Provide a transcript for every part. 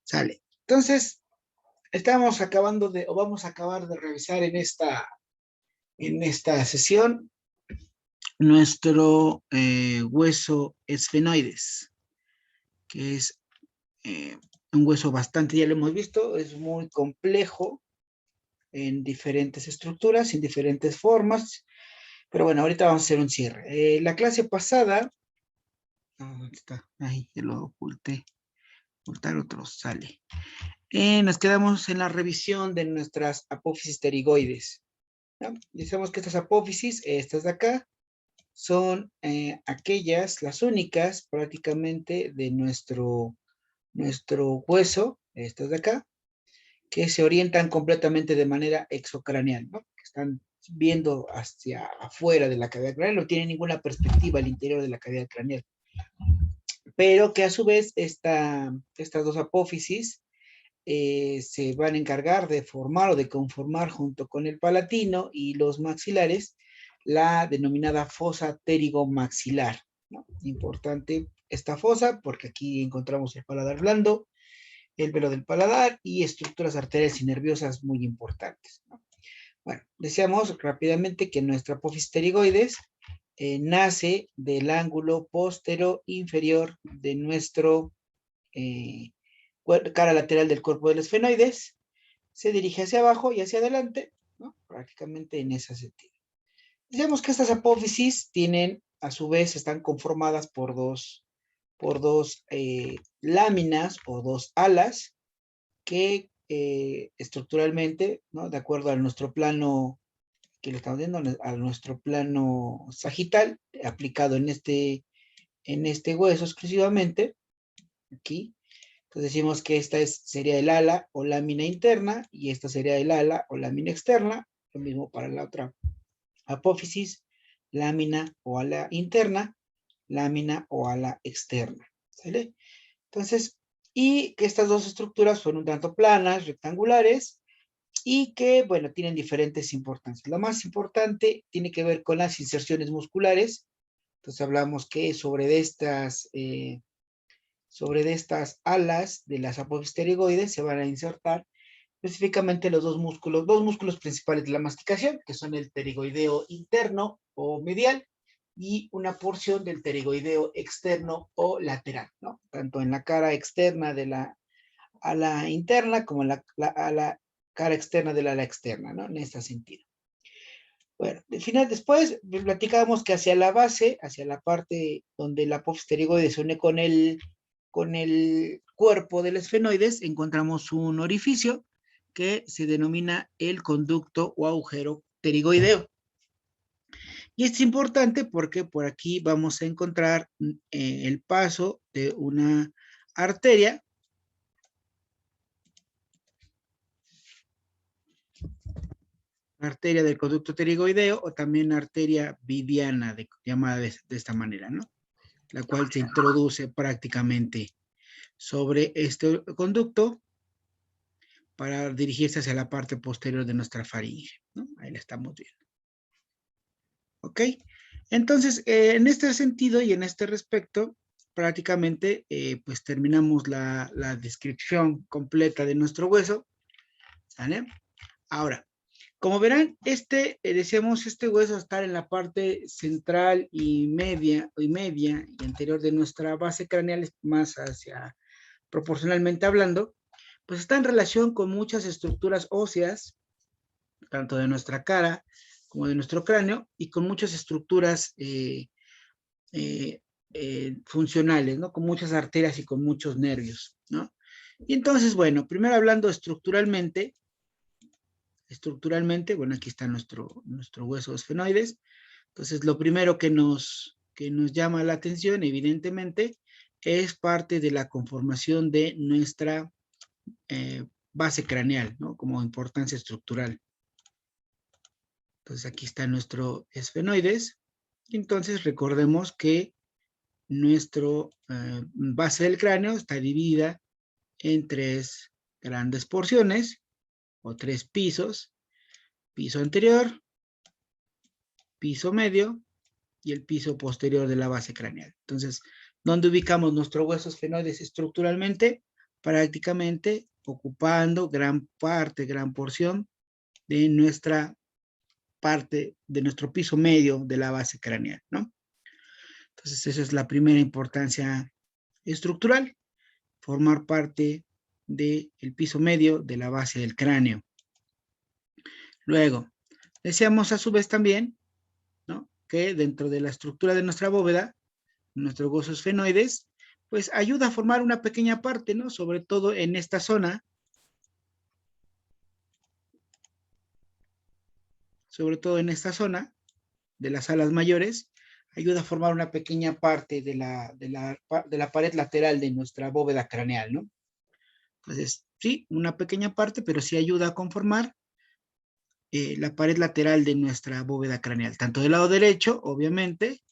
Sale. Entonces, estamos acabando o vamos a acabar de revisar en esta sesión nuestro hueso esfenoides, que es un hueso bastante, ya lo hemos visto, es muy complejo en diferentes estructuras, en diferentes formas, pero bueno, ahorita vamos a hacer un cierre. La clase pasada, ¿dónde está? Ahí, ya lo oculté, ocultar otro, sale. Nos quedamos en la revisión de nuestras apófisis pterigoides, ¿no? Decimos que estas apófisis, estas de acá, son aquellas, las únicas prácticamente de nuestro hueso, estas de acá, que se orientan completamente de manera exocraneal, ¿no? Que están viendo hacia afuera de la cavidad craneal, no tienen ninguna perspectiva al interior de la cavidad craneal. Pero que a su vez estas dos apófisis se van a encargar de formar o de conformar junto con el palatino y los maxilares la denominada fosa pterigomaxilar, ¿no? Importante esta fosa porque aquí encontramos el paladar blando, el velo del paladar y estructuras arteriales y nerviosas muy importantes, ¿no? Bueno, decíamos rápidamente que nuestra apófisis pterigoides nace del ángulo postero inferior de nuestro cara lateral del cuerpo del esfenoides, se dirige hacia abajo y hacia adelante, ¿no? Prácticamente en ese sentido. Decíamos que estas apófisis tienen, a su vez, están conformadas por dos láminas o dos alas que estructuralmente, ¿no? De acuerdo a nuestro plano que le estamos viendo, a nuestro plano sagital, aplicado en este hueso exclusivamente, aquí, entonces decimos que esta sería el ala o lámina interna y esta sería el ala o lámina externa, lo mismo para la otra apófisis, lámina o ala interna, lámina o ala externa, ¿sale? Entonces, y que estas dos estructuras son un tanto planas, rectangulares, y que, bueno, tienen diferentes importancias. La más importante tiene que ver con las inserciones musculares. Entonces hablamos que sobre estas alas de las apófisis pterigoides se van a insertar específicamente los dos músculos principales de la masticación, que son el pterigoideo interno o medial y una porción del pterigoideo externo o lateral, ¿no? Tanto en la cara externa de la ala interna como en a la cara externa del ala externa, ¿no? En este sentido. Bueno, al final después platicábamos que hacia la base, hacia la parte donde la apófisis pterigoide se une con el cuerpo del esfenoides, encontramos un orificio que se denomina el conducto o agujero pterigoideo. Y es importante porque por aquí vamos a encontrar el paso de una arteria del conducto pterigoideo o también arteria viviana, llamada de esta manera, ¿no? La cual se introduce prácticamente sobre este conducto para dirigirse hacia la parte posterior de nuestra faringe, ¿no? Ahí la estamos viendo. ¿Ok? Entonces, en este sentido y en este respecto, prácticamente, pues terminamos la descripción completa de nuestro hueso, ¿sale? Ahora, como verán, decíamos, este hueso está en la parte central y media y anterior de nuestra base craneal, más hacia, proporcionalmente hablando, pues está en relación con muchas estructuras óseas, tanto de nuestra cara como de nuestro cráneo, y con muchas estructuras funcionales, ¿no? Con muchas arterias y con muchos nervios, ¿no? Y entonces, bueno, primero hablando estructuralmente, bueno, aquí está nuestro hueso esfenoides. Entonces, lo primero que nos llama la atención, evidentemente, es parte de la conformación de nuestra base craneal, ¿no? Como importancia estructural. Entonces, aquí está nuestro esfenoides. Entonces, recordemos que nuestro base del cráneo está dividida en tres grandes porciones o tres pisos: piso anterior, piso medio y el piso posterior de la base craneal. Entonces, ¿dónde ubicamos nuestro hueso esfenoides estructuralmente? prácticamente ocupando gran parte, gran porción de nuestra parte, de nuestro piso medio de la base craneal, ¿no? Entonces, esa es la primera importancia estructural, formar parte del piso medio de la base del cráneo. Luego, decíamos a su vez también, ¿no?, que dentro de la estructura de nuestra bóveda, nuestros huesos esfenoides, pues ayuda a formar una pequeña parte, ¿no?, sobre todo en esta zona, de las alas mayores, ayuda a formar una pequeña parte de la pared lateral de nuestra bóveda craneal, ¿no? Entonces, sí, una pequeña parte, pero sí ayuda a conformar la pared lateral de nuestra bóveda craneal, tanto del lado derecho, obviamente,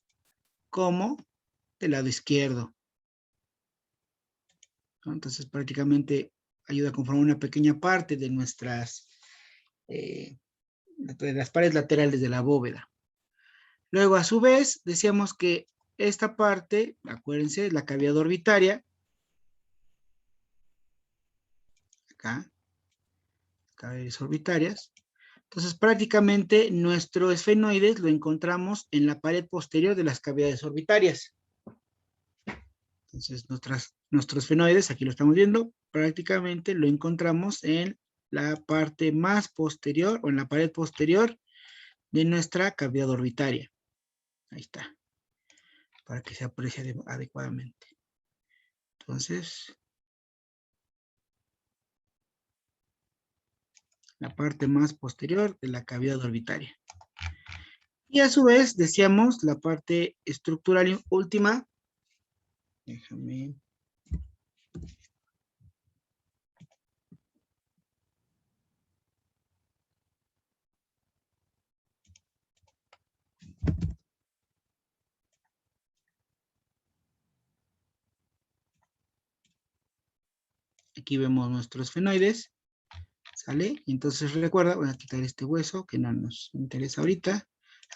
como del lado izquierdo, ¿no? Entonces, prácticamente ayuda a conformar una pequeña parte de de las paredes laterales de la bóveda. Luego, a su vez, decíamos que esta parte, acuérdense, es la cavidad orbitaria, acá, cavidades orbitarias. Entonces, prácticamente nuestro esfenoides lo encontramos en la pared posterior de las cavidades orbitarias. Entonces, nuestros esfenoides, aquí lo estamos viendo, prácticamente lo encontramos en la parte más posterior o en la pared posterior de nuestra cavidad orbitaria. Ahí está, para que se aprecie adecuadamente. Entonces, la parte más posterior de la cavidad orbitaria. Y a su vez, decíamos, la parte estructural última. Déjame. Aquí vemos nuestros esfenoides, ¿sale? Y entonces recuerda, voy a quitar este hueso que no nos interesa ahorita.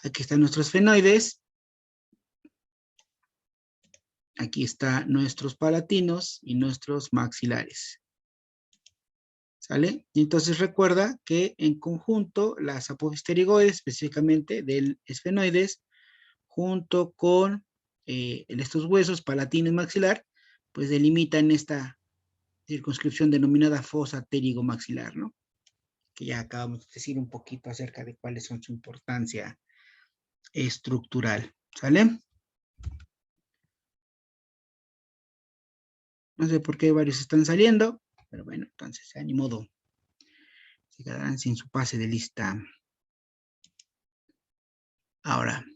Aquí están nuestros esfenoides. Aquí están nuestros palatinos y nuestros maxilares, ¿sale? Y entonces recuerda que en conjunto las apofisterigoides, específicamente del esfenoides, junto con estos huesos palatino y maxilar, pues delimitan esta circunscripción denominada fosa pterigomaxilar, ¿no? Que ya acabamos de decir un poquito acerca de cuáles son su importancia estructural, ¿sale? No sé por qué varios están saliendo, pero bueno, entonces, ni modo, se quedarán sin su pase de lista. Ahora,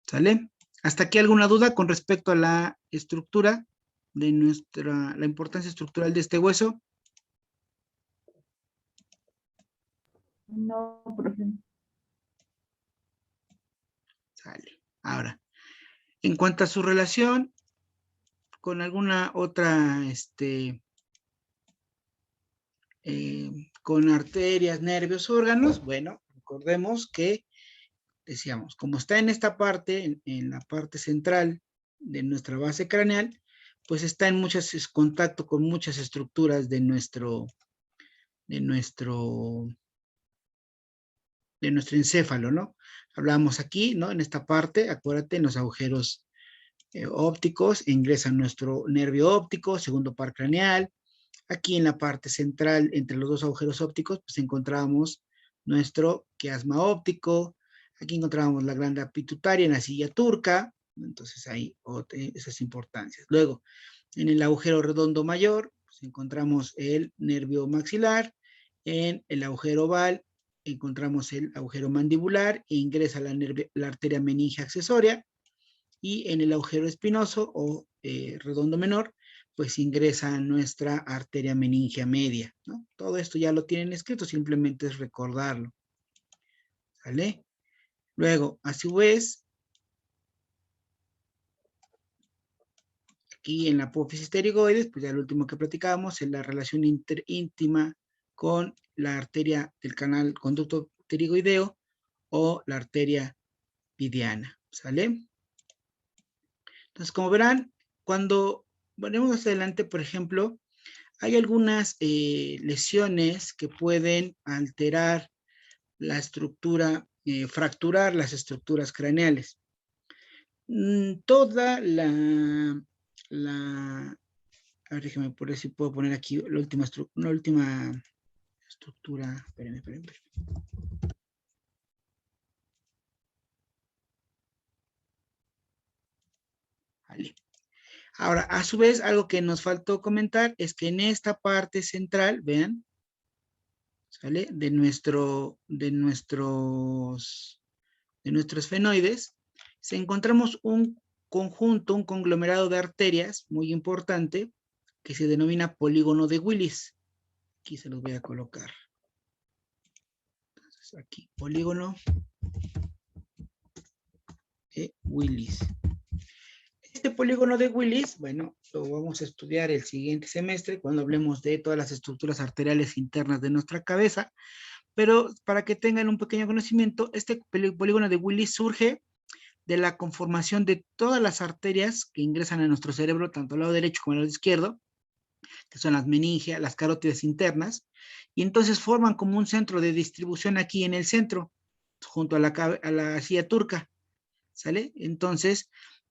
¿sale? ¿Hasta aquí alguna duda con respecto a la estructura de la importancia estructural de este hueso? No, profe. Sale. Ahora, en cuanto a su relación con alguna otra, con arterias, nervios, órganos, bueno, recordemos que, decíamos, como está en esta parte, en la parte central de nuestra base craneal, pues está en contacto con muchas estructuras de nuestro encéfalo, ¿no? Hablamos aquí, ¿no? En esta parte, acuérdate, en los agujeros ópticos, ingresa nuestro nervio óptico, segundo par craneal. Aquí en la parte central, entre los dos agujeros ópticos, pues encontramos nuestro quiasma óptico. Aquí encontramos la glándula pituitaria en la silla turca. Entonces ahí esas importancias. Luego, en el agujero redondo mayor, pues encontramos el nervio maxilar. En el agujero oval encontramos el agujero mandibular e ingresa la arteria meningia accesoria. Y en el agujero espinoso o redondo menor, pues ingresa nuestra arteria meningia media, ¿no? Todo esto ya lo tienen escrito, simplemente es recordarlo, ¿sale? Luego, a su vez, aquí en la apófisis pterigoides, pues ya lo último que platicábamos es la relación íntima con la arteria del canal conducto pterigoideo o la arteria pidiana, ¿sale? Entonces, como verán, cuando ponemos adelante, por ejemplo, Hay algunas lesiones que pueden alterar la estructura, fracturar las estructuras craneales. Toda a ver, déjame por ver si puedo poner aquí la última estructura, espérenme. Vale. Ahora, a su vez, algo que nos faltó comentar es que en esta parte central, vean, ¿sale? De nuestros fenoides, se encontramos un conjunto, un conglomerado de arterias muy importante que se denomina polígono de Willis. Aquí se los voy a colocar. Entonces, aquí, polígono de Willis. Este polígono de Willis, bueno, lo vamos a estudiar el siguiente semestre cuando hablemos de todas las estructuras arteriales internas de nuestra cabeza, pero para que tengan un pequeño conocimiento, este polígono de Willis surge de la conformación de todas las arterias que ingresan a nuestro cerebro, tanto al lado derecho como al lado izquierdo, que son las meningias, las carótidas internas, y entonces forman como un centro de distribución aquí en el centro, junto a la silla turca, ¿sale? Entonces,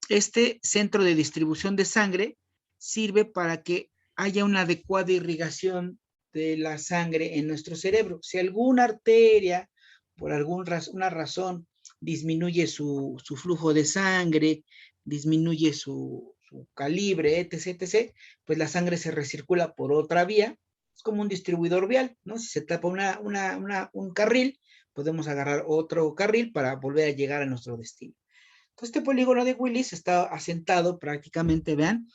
este centro de distribución de sangre sirve para que haya una adecuada irrigación de la sangre en nuestro cerebro. Si alguna arteria, por alguna razón, disminuye su flujo de sangre, disminuye su calibre, etc., pues la sangre se recircula por otra vía. Es como un distribuidor vial, ¿no? Si se tapa un carril, podemos agarrar otro carril para volver a llegar a nuestro destino. Entonces, este polígono de Willis está asentado prácticamente, vean,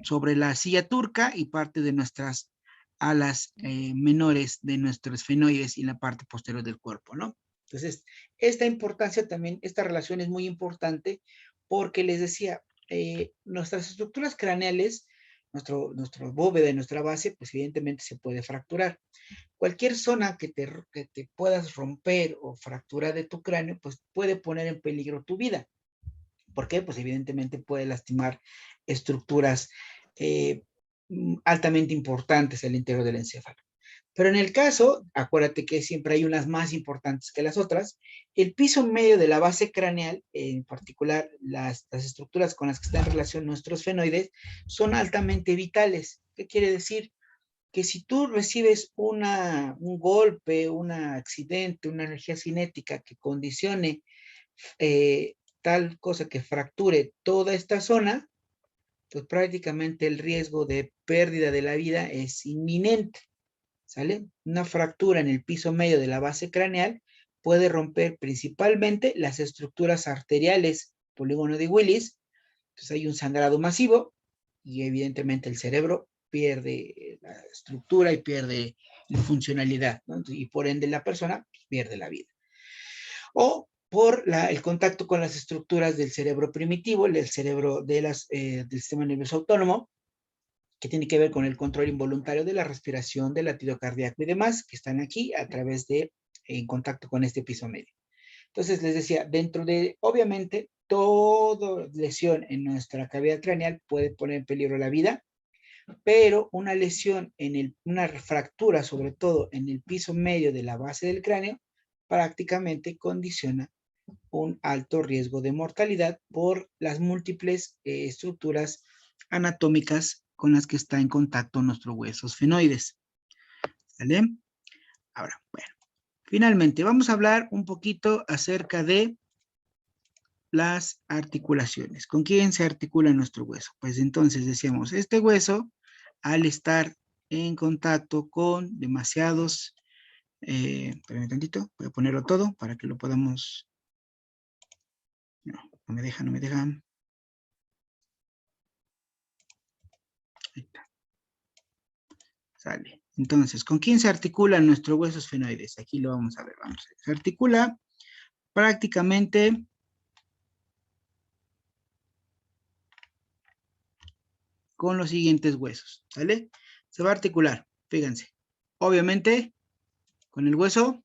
sobre la silla turca y parte de nuestras alas menores de nuestros esfenoides y la parte posterior del cuerpo, ¿no? Entonces, esta importancia también, esta relación es muy importante porque les decía, nuestras estructuras craneales, nuestro bóveda y nuestra base, pues evidentemente se puede fracturar. Cualquier zona que te puedas romper o fracturar de tu cráneo, pues puede poner en peligro tu vida. ¿Por qué? Pues evidentemente puede lastimar estructuras altamente importantes al interior del encéfalo. Pero en el caso, acuérdate que siempre hay unas más importantes que las otras, el piso medio de la base craneal, en particular las estructuras con las que están en relación nuestros fenoides, son altamente vitales. ¿Qué quiere decir? Que si tú recibes un golpe, un accidente, una energía cinética que condicione tal cosa que fracture toda esta zona, pues prácticamente el riesgo de pérdida de la vida es inminente, ¿sale? Una fractura en el piso medio de la base craneal puede romper principalmente las estructuras arteriales, polígono de Willis, entonces hay un sangrado masivo y evidentemente el cerebro pierde la estructura y pierde la funcionalidad, ¿no? Y por ende la persona pierde la vida. O por el contacto con las estructuras del cerebro primitivo, el cerebro del sistema nervioso autónomo, que tiene que ver con el control involuntario de la respiración, del latido cardíaco y demás, que están aquí a través en contacto con este piso medio. Entonces, les decía, dentro de, obviamente, toda lesión en nuestra cavidad craneal puede poner en peligro la vida, pero una lesión, una fractura, sobre todo en el piso medio de la base del cráneo, prácticamente condiciona un alto riesgo de mortalidad por las múltiples estructuras anatómicas con las que está en contacto nuestros huesos fenoides. ¿Sale? Ahora, bueno, finalmente vamos a hablar un poquito acerca de las articulaciones. ¿Con quién se articula nuestro hueso? Pues entonces decíamos, este hueso, al estar en contacto con demasiados, espérame tantito, voy a ponerlo todo para que lo podamos, no me deja, ahí está. Sale. Entonces, ¿con quién se articulan nuestros huesos fenoides? Aquí lo vamos a ver, vamos a ver. Se articula prácticamente con los siguientes huesos, ¿sale? Se va a articular, fíjense. Obviamente, con el hueso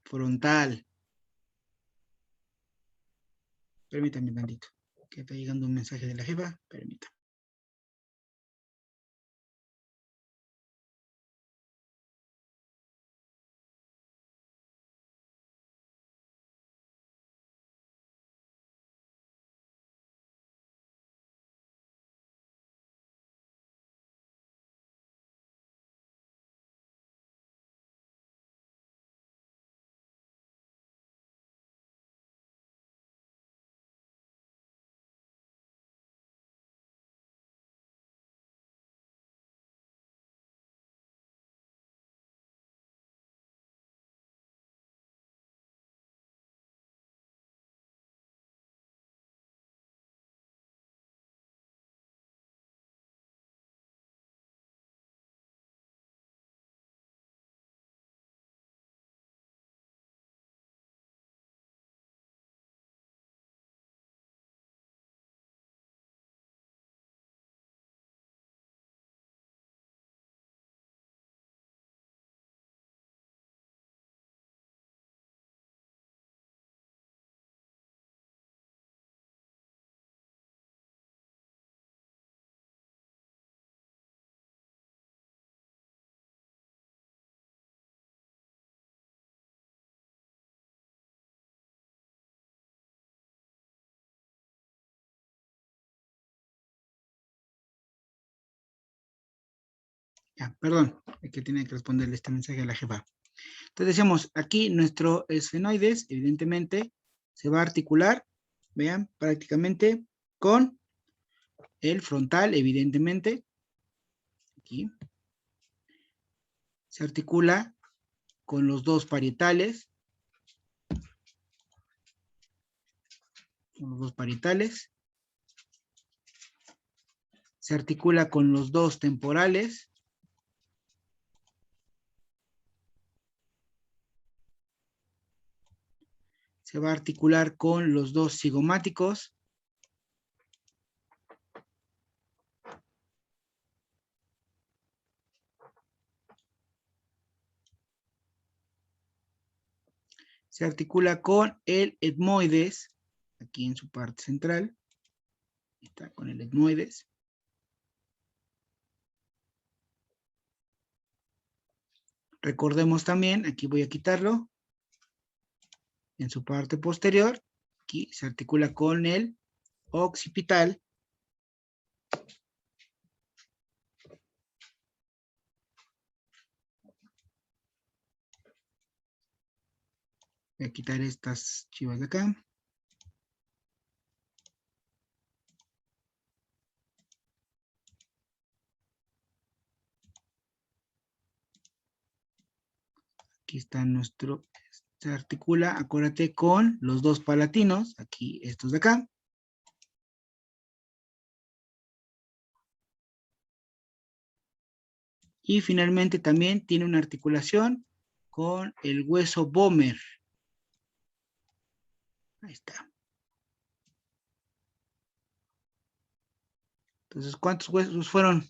frontal. Permítanme tantito, que está llegando un mensaje de la jefa. Permítanme. Ya, perdón, es que tiene que responderle este mensaje a la jefa. Entonces decíamos, aquí nuestro esfenoides, evidentemente, se va a articular, vean, prácticamente con el frontal, evidentemente, aquí. Se articula con los dos parietales, se articula con los dos temporales, se va a articular con los dos cigomáticos, se articula con el etmoides, aquí en su parte central, está con el etmoides. Recordemos también, aquí voy a quitarlo, en su parte posterior, aquí se articula con el occipital, voy a quitar estas chivas de acá. Aquí está nuestro, se articula, acuérdate, con los dos palatinos, aquí estos de acá. Y finalmente también tiene una articulación con el hueso vomer. Ahí está. Entonces, ¿cuántos huesos fueron?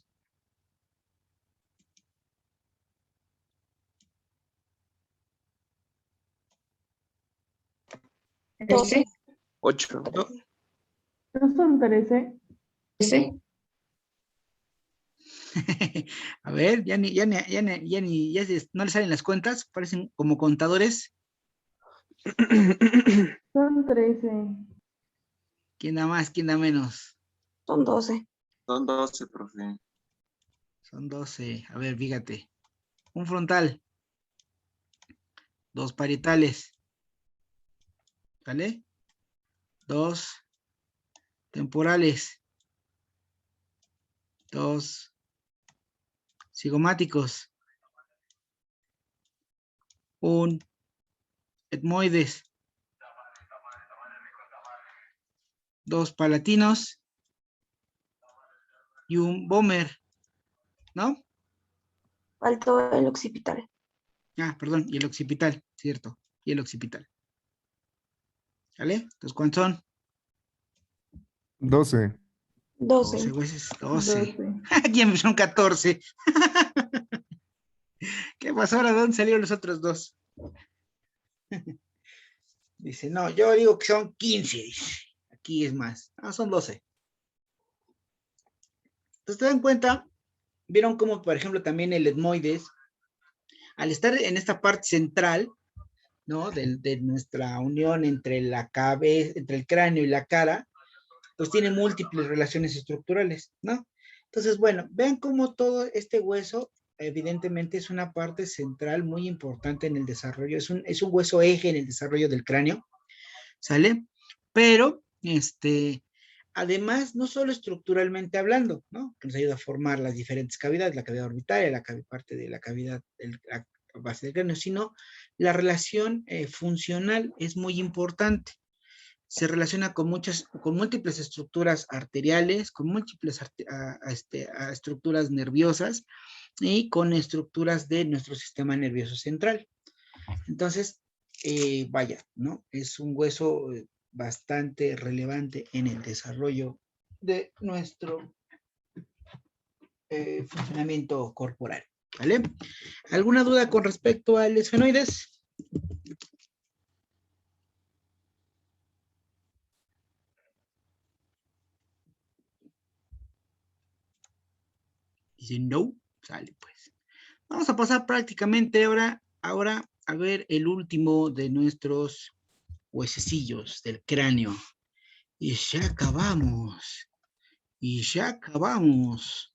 ¿12? 8. ¿No son 13? 13. A ver, ya no le salen las cuentas, parecen como contadores. Son 13. ¿Quién da más, quién da menos? Son 12. Son 12, profe. Son 12. A ver, fíjate. Un frontal. Dos parietales. ¿Vale? Dos temporales. Dos cigomáticos. Un etmoides. Dos palatinos. Y un vomer. ¿No? Faltó el occipital. Ah, perdón, y el occipital, cierto. Y el occipital. ¿Vale? Entonces, ¿cuántos son? 12. 12. 12 huesos, 12. 12. Aquí son 14. ¿Qué pasó ahora? ¿De dónde salieron los otros dos? Dice, no, yo digo que son 15. Dice. Aquí es más. Ah, son 12. Entonces, ¿te dan cuenta? Vieron cómo, por ejemplo, también el etmoides, al estar en esta parte central, ¿no? De nuestra unión entre la cabeza, entre el cráneo y la cara, pues tiene múltiples relaciones estructurales, ¿no? Entonces, bueno, vean cómo todo este hueso, evidentemente, es una parte central muy importante en el desarrollo, es un hueso eje en el desarrollo del cráneo, ¿sale? Pero, además, no solo estructuralmente hablando, ¿no? Que nos ayuda a formar las diferentes cavidades, la cavidad orbitaria, parte de la cavidad, la base del cráneo, sino la relación funcional es muy importante. Se relaciona con múltiples estructuras arteriales, con múltiples estructuras nerviosas y con estructuras de nuestro sistema nervioso central. Entonces, vaya, ¿no? Es un hueso bastante relevante en el desarrollo de nuestro funcionamiento corporal, ¿vale? ¿Alguna duda con respecto al esfenoides? Dice no, sale pues. Vamos a pasar prácticamente ahora a ver el último de nuestros huesecillos del cráneo. Y ya acabamos. Y ya acabamos.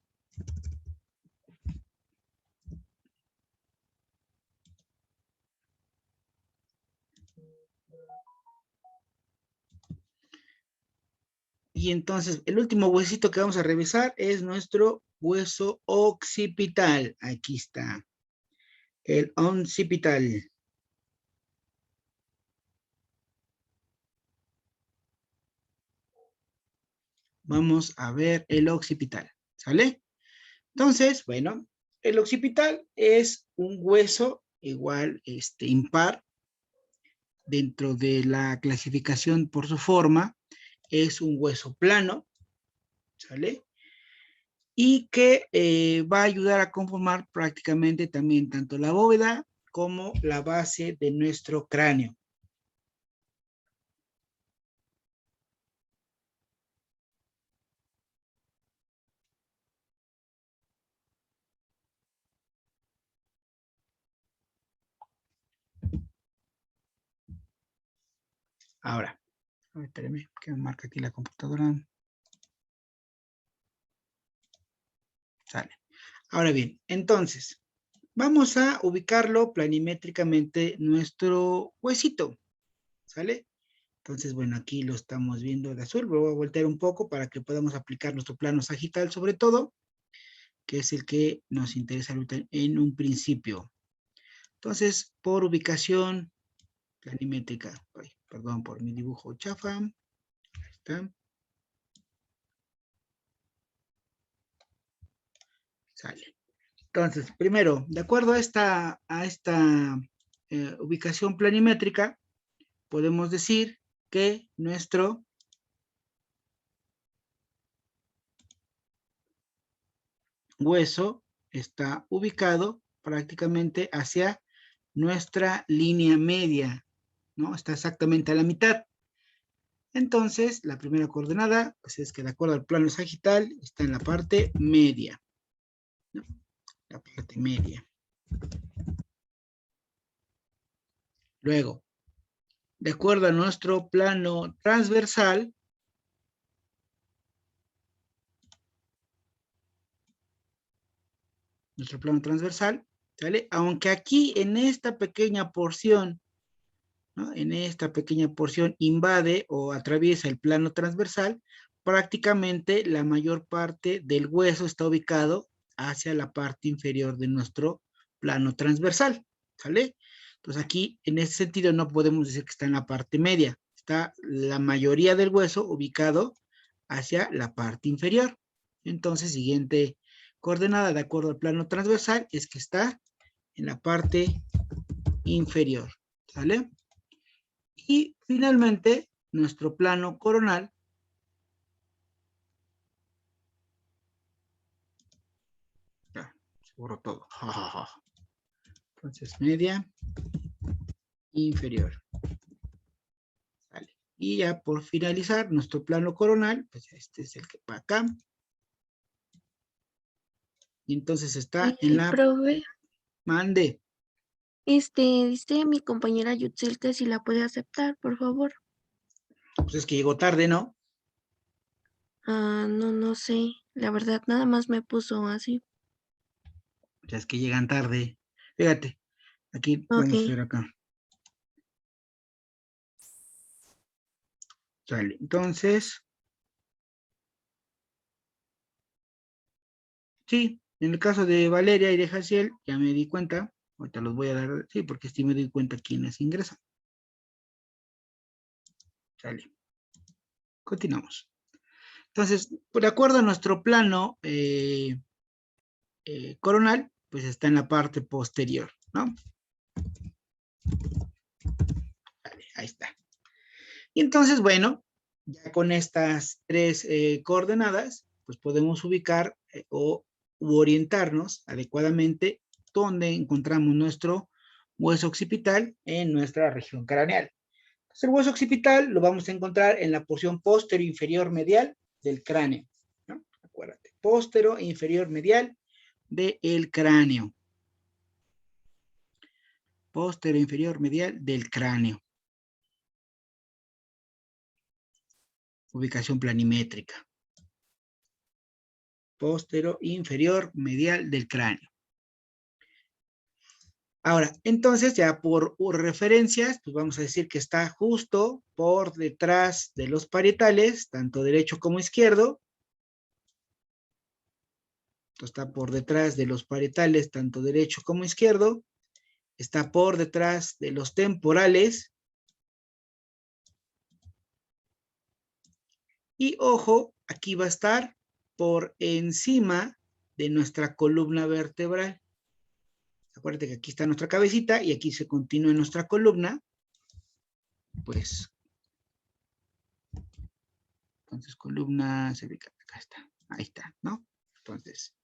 Y entonces, el último huesito que vamos a revisar es nuestro hueso occipital. Aquí está. El occipital. Vamos a ver el occipital. ¿Sale? Entonces, bueno, el occipital es un hueso igual, impar. Dentro de la clasificación por su forma, es un hueso plano. ¿Sale? Y que va a ayudar a conformar prácticamente también tanto la bóveda como la base de nuestro cráneo. Ahora, espérenme, que me marca aquí la computadora. Sale. Ahora bien, entonces, vamos a ubicarlo planimétricamente nuestro huesito. ¿Sale? Entonces, bueno, aquí lo estamos viendo de azul. Lo voy a voltear un poco para que podamos aplicar nuestro plano sagital sobre todo, que es el que nos interesa ahorita en un principio. Entonces, por ubicación planimétrica, ay, perdón por mi dibujo chafa. Ahí está. Sale. Entonces, primero, de acuerdo a esta ubicación planimétrica, podemos decir que nuestro hueso está ubicado prácticamente hacia nuestra línea media, ¿no? Está exactamente a la mitad. Entonces, la primera coordenada, pues es que de acuerdo al plano sagital, está en la parte media, ¿no? La parte media. Luego, de acuerdo a nuestro plano transversal, ¿sale? Aunque aquí en esta pequeña porción, ¿no? En esta pequeña porción invade o atraviesa el plano transversal, prácticamente la mayor parte del hueso está ubicado hacia la parte inferior de nuestro plano transversal, ¿sale? Entonces aquí, en ese sentido, no podemos decir que está en la parte media. Está la mayoría del hueso ubicado hacia la parte inferior. Entonces, siguiente coordenada de acuerdo al plano transversal es que está en la parte inferior, ¿sale? Y finalmente, nuestro plano coronal ya, se borró todo. Entonces, media inferior. Vale. Y ya por finalizar, nuestro plano coronal, pues este es el que va acá. Y entonces está en la... Profe, Mande. dice mi compañera Yutzel que si la puede aceptar, por favor. Pues es que llegó tarde, ¿no? No sé. La verdad, nada más me puso así. O sea, es que llegan tarde. Fíjate, aquí Ok. vamos a ver acá. Sale. Entonces, sí, en el caso de Valeria y de Jaciel, ya me di cuenta. Ahorita los voy a dar, sí, porque sí me doy cuenta quiénes ingresan. Sale. Continuamos. Entonces, de acuerdo a nuestro plano coronal, pues está en la parte posterior, ¿no? Vale, ahí está. Y entonces, bueno, ya con estas tres coordenadas, pues podemos ubicar u orientarnos adecuadamente donde encontramos nuestro hueso occipital en nuestra región craneal. Entonces, el hueso occipital lo vamos a encontrar en la porción póstero inferior medial del cráneo, ¿no? Acuérdate, póstero e inferior medial del cráneo. Póstero inferior medial del cráneo. Ubicación planimétrica. Póstero inferior medial del cráneo. Ahora, entonces ya por referencias, pues vamos a decir que está justo por detrás de los parietales, tanto derecho como izquierdo. Entonces, está por detrás de los parietales, tanto derecho como izquierdo. Está por detrás de los temporales. Y ojo, aquí va a estar por encima de nuestra columna vertebral. Acuérdate que aquí está nuestra cabecita y aquí se continúa nuestra columna. Pues, entonces columna cervical, acá está, ahí está, ¿no? Entonces,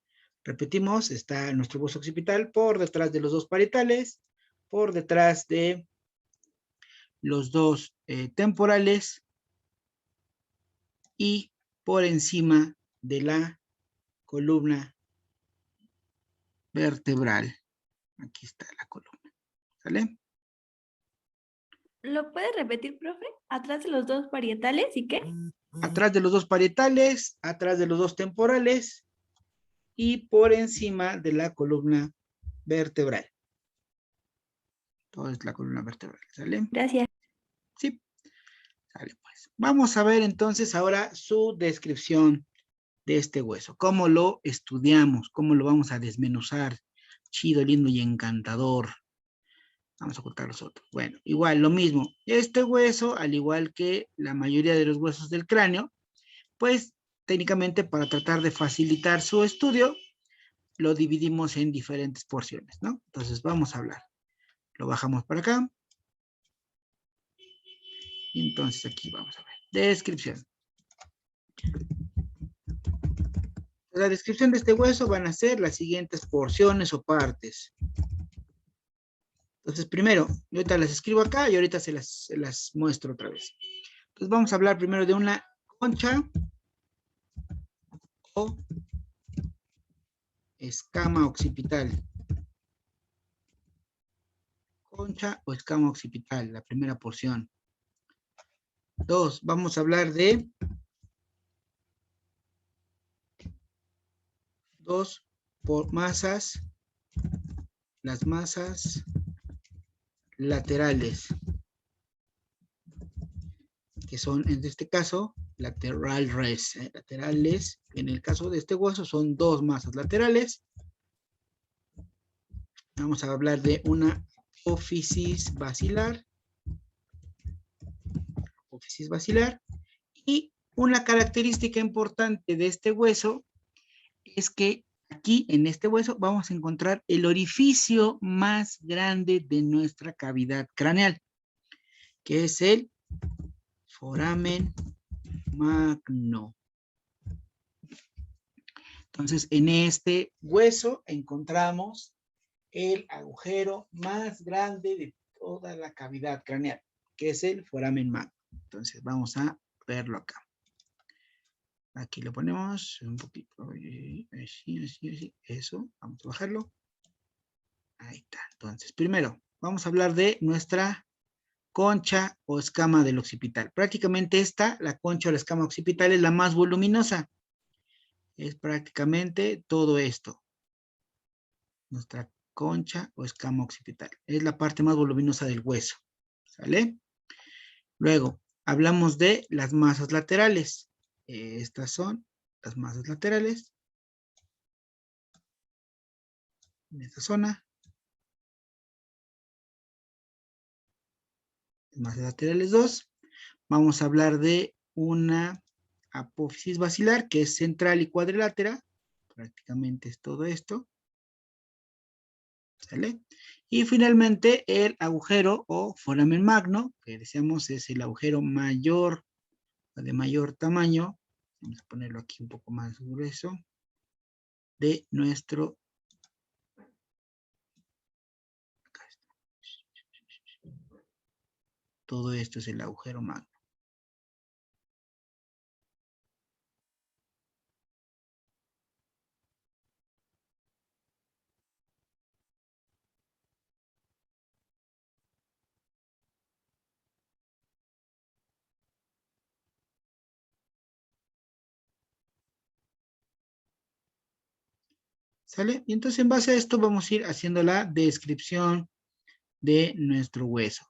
repetimos, está nuestro hueso occipital por detrás de los dos parietales, por detrás de los dos temporales y por encima de la columna vertebral. Aquí está la columna, ¿sale? ¿Lo puede repetir, profe? ¿Atrás de los dos parietales y qué? Atrás de los dos parietales, atrás de los dos temporales y por encima de la columna vertebral. Todo es la columna vertebral, ¿sale? Gracias. Sí, sale pues. Vamos a ver entonces ahora su descripción de este hueso. ¿Cómo lo estudiamos? ¿Cómo lo vamos a desmenuzar? Chido, lindo y encantador. Vamos a cortar los otros. Bueno, igual, lo mismo. Este hueso, al igual que la mayoría de los huesos del cráneo, pues técnicamente para tratar de facilitar su estudio, lo dividimos en diferentes porciones, ¿no? Entonces vamos a hablar. Lo bajamos para acá. Y entonces aquí vamos a ver. Descripción. La descripción de este hueso van a ser las siguientes porciones o partes. Entonces, primero, yo ahorita las escribo acá y ahorita se las muestro otra vez. Entonces, vamos a hablar primero de una concha o escama occipital. Concha o escama occipital, la primera porción. Dos, vamos a hablar de dos masas, las masas laterales, que son en este caso laterales. Laterales, en el caso de este hueso son dos masas laterales. Vamos a hablar de una apófisis basilar. Apófisis basilar. Y una característica importante de este hueso es que aquí en este hueso vamos a encontrar el orificio más grande de nuestra cavidad craneal, que es el foramen magno. Entonces, en este hueso encontramos el agujero más grande de toda la cavidad craneal, que es el foramen magno. Entonces, vamos a verlo acá. Aquí lo ponemos un poquito, así, eso, vamos a bajarlo. Ahí está. Entonces, primero, vamos a hablar de nuestra concha o escama del occipital. Prácticamente esta, la concha o la escama occipital, es la más voluminosa. Es prácticamente todo esto. Nuestra concha o escama occipital. Es la parte más voluminosa del hueso. ¿Sale? Luego, hablamos de las masas laterales. Estas son las masas laterales. En esta zona. Masas laterales 2. Vamos a hablar de una apófisis basilar, que es central y cuadrilátera. Prácticamente es todo esto. ¿Sale? Y finalmente el agujero o foramen magno, que decíamos es el agujero mayor, de mayor tamaño. Vamos a ponerlo aquí un poco más grueso. De nuestro... Acá está. Todo esto es el agujero magno. ¿Sale? Y entonces en base a esto vamos a ir haciendo la descripción de nuestro hueso.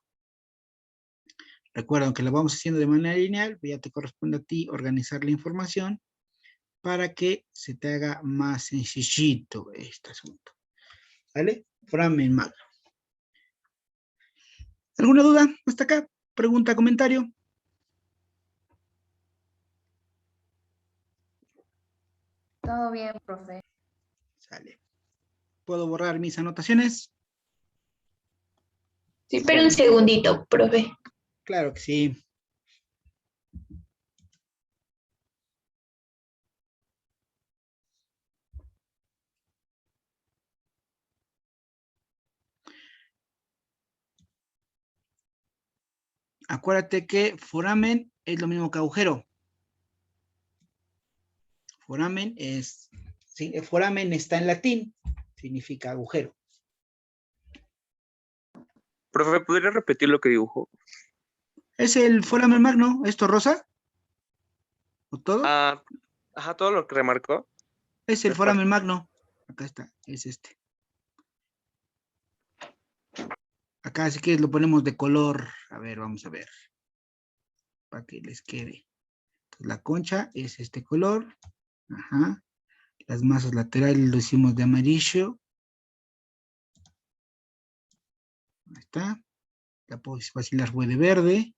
Recuerda que lo vamos haciendo de manera lineal, pues ya te corresponde a ti organizar la información para que se te haga más sencillito este asunto. ¿Vale? Foramen magno. ¿Alguna duda hasta acá? ¿Pregunta, comentario? Todo bien, profe. Sale. ¿Puedo borrar mis anotaciones? Sí, pero un segundito, profe. Claro que sí. Acuérdate que foramen es lo mismo que agujero. Foramen es, sí, foramen está en latín, significa agujero. Profe, ¿podría repetir lo que dibujó? ¿Es el foramen magno, esto rosa? ¿O todo? Ajá, todo lo que remarcó. Es el Me foramen magno. Acá está, es este. Acá si quieres lo ponemos de color. A ver, vamos a ver. Para que les quede. Entonces, la concha es este color. Ajá. Las masas laterales lo hicimos de amarillo. Ahí está. La basilar fue de verde.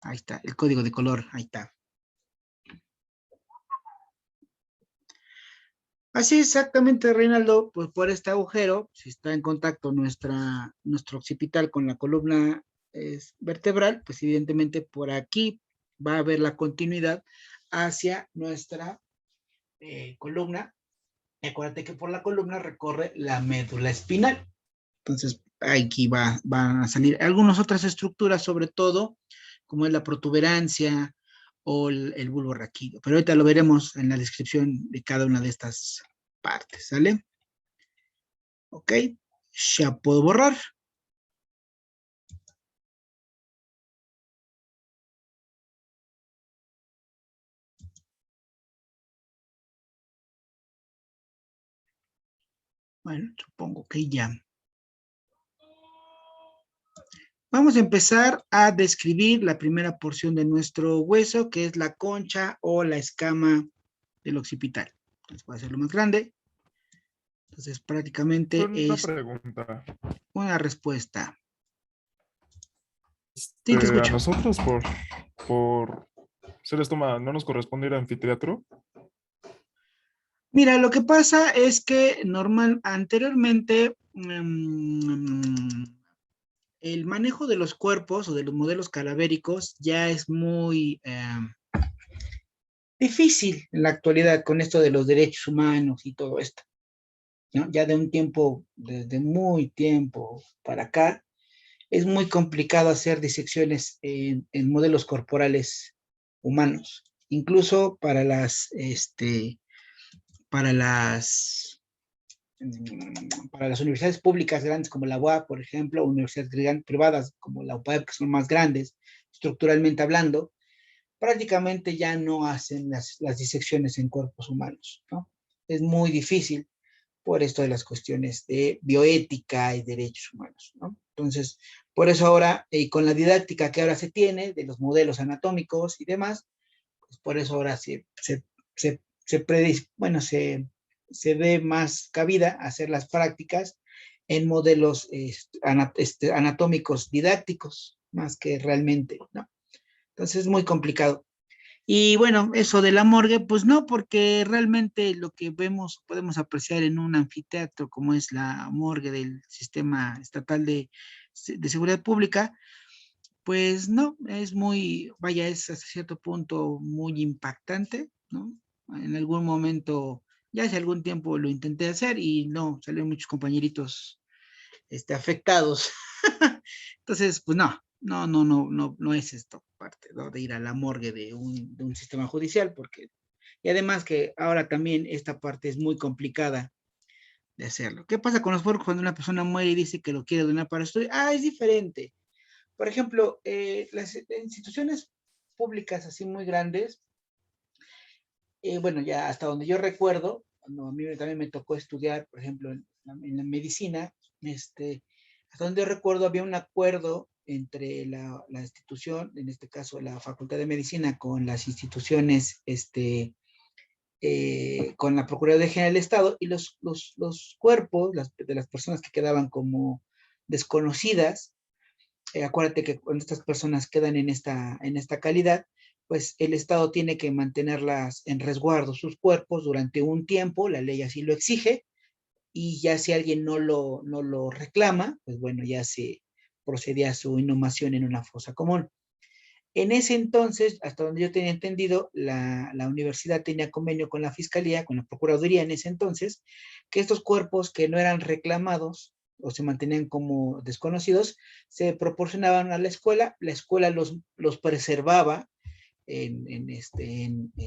Ahí está, el código de color. Ahí está. Así exactamente, Reinaldo, pues por este agujero, si está en contacto nuestro occipital con la columna vertebral, pues evidentemente por aquí va a haber la continuidad hacia nuestra columna. Acuérdate que por la columna recorre la médula espinal. Entonces, aquí van a salir algunas otras estructuras, sobre todo, como es la protuberancia o el bulbo raquídeo. Pero ahorita lo veremos en la descripción de cada una de estas partes, ¿sale? Ok, ya puedo borrar. Bueno, supongo que ya. Vamos a empezar a describir la primera porción de nuestro hueso, que es la concha o la escama del occipital. Entonces voy a hacerlo más grande. Entonces prácticamente Una es pregunta. una respuesta. Sí, te A escucho. nosotros por ser toma, ¿no nos corresponde ir a anfiteatro? Mira, lo que pasa es que anteriormente el manejo de los cuerpos o de los modelos cadavéricos ya es muy difícil en la actualidad con esto de los derechos humanos y todo esto, ¿no? Ya de un tiempo, desde muy tiempo para acá, es muy complicado hacer disecciones en modelos corporales humanos, incluso para para las universidades públicas grandes como la UAP, por ejemplo, o universidades privadas como la UPAEP, que son más grandes, estructuralmente hablando, prácticamente ya no hacen las disecciones en cuerpos humanos, ¿no? Es muy difícil por esto de las cuestiones de bioética y derechos humanos, ¿no? Entonces, por eso ahora, con la didáctica que ahora se tiene de los modelos anatómicos y demás, pues por eso ahora se ve más cabida hacer las prácticas en modelos anatómicos didácticos, más que realmente, ¿no? Entonces es muy complicado. Y bueno, eso de la morgue, pues no, porque realmente lo que vemos, podemos apreciar en un anfiteatro como es la morgue del Sistema Estatal de Seguridad Pública, pues no, es muy, vaya, es hasta cierto punto muy impactante, ¿no? En algún momento, ya hace algún tiempo lo intenté hacer y no, salieron muchos compañeritos afectados. Entonces, pues no es esto parte, ¿no? De ir a la morgue de un sistema judicial, porque, y además que ahora también esta parte es muy complicada de hacerlo. ¿Qué pasa con los cuerpos cuando una persona muere y dice que lo quiere donar para estudio? Ah, es diferente. Por ejemplo, las instituciones públicas así muy grandes, bueno, ya hasta donde yo recuerdo, cuando a mí también me tocó estudiar, por ejemplo, en la medicina, Hasta donde yo recuerdo había un acuerdo entre la institución, en este caso la Facultad de Medicina, con las instituciones, con la Procuraduría General del Estado, y los cuerpos de las personas que quedaban como desconocidas. Acuérdate que cuando estas personas quedan en esta calidad, pues el Estado tiene que mantenerlas en resguardo, sus cuerpos, durante un tiempo, la ley así lo exige, y ya si alguien no lo reclama, pues bueno, ya se procedía a su inhumación en una fosa común. En ese entonces, hasta donde yo tenía entendido, la universidad tenía convenio con la Fiscalía, con la Procuraduría en ese entonces, que estos cuerpos que no eran reclamados o se mantenían como desconocidos, se proporcionaban a la escuela los preservaba,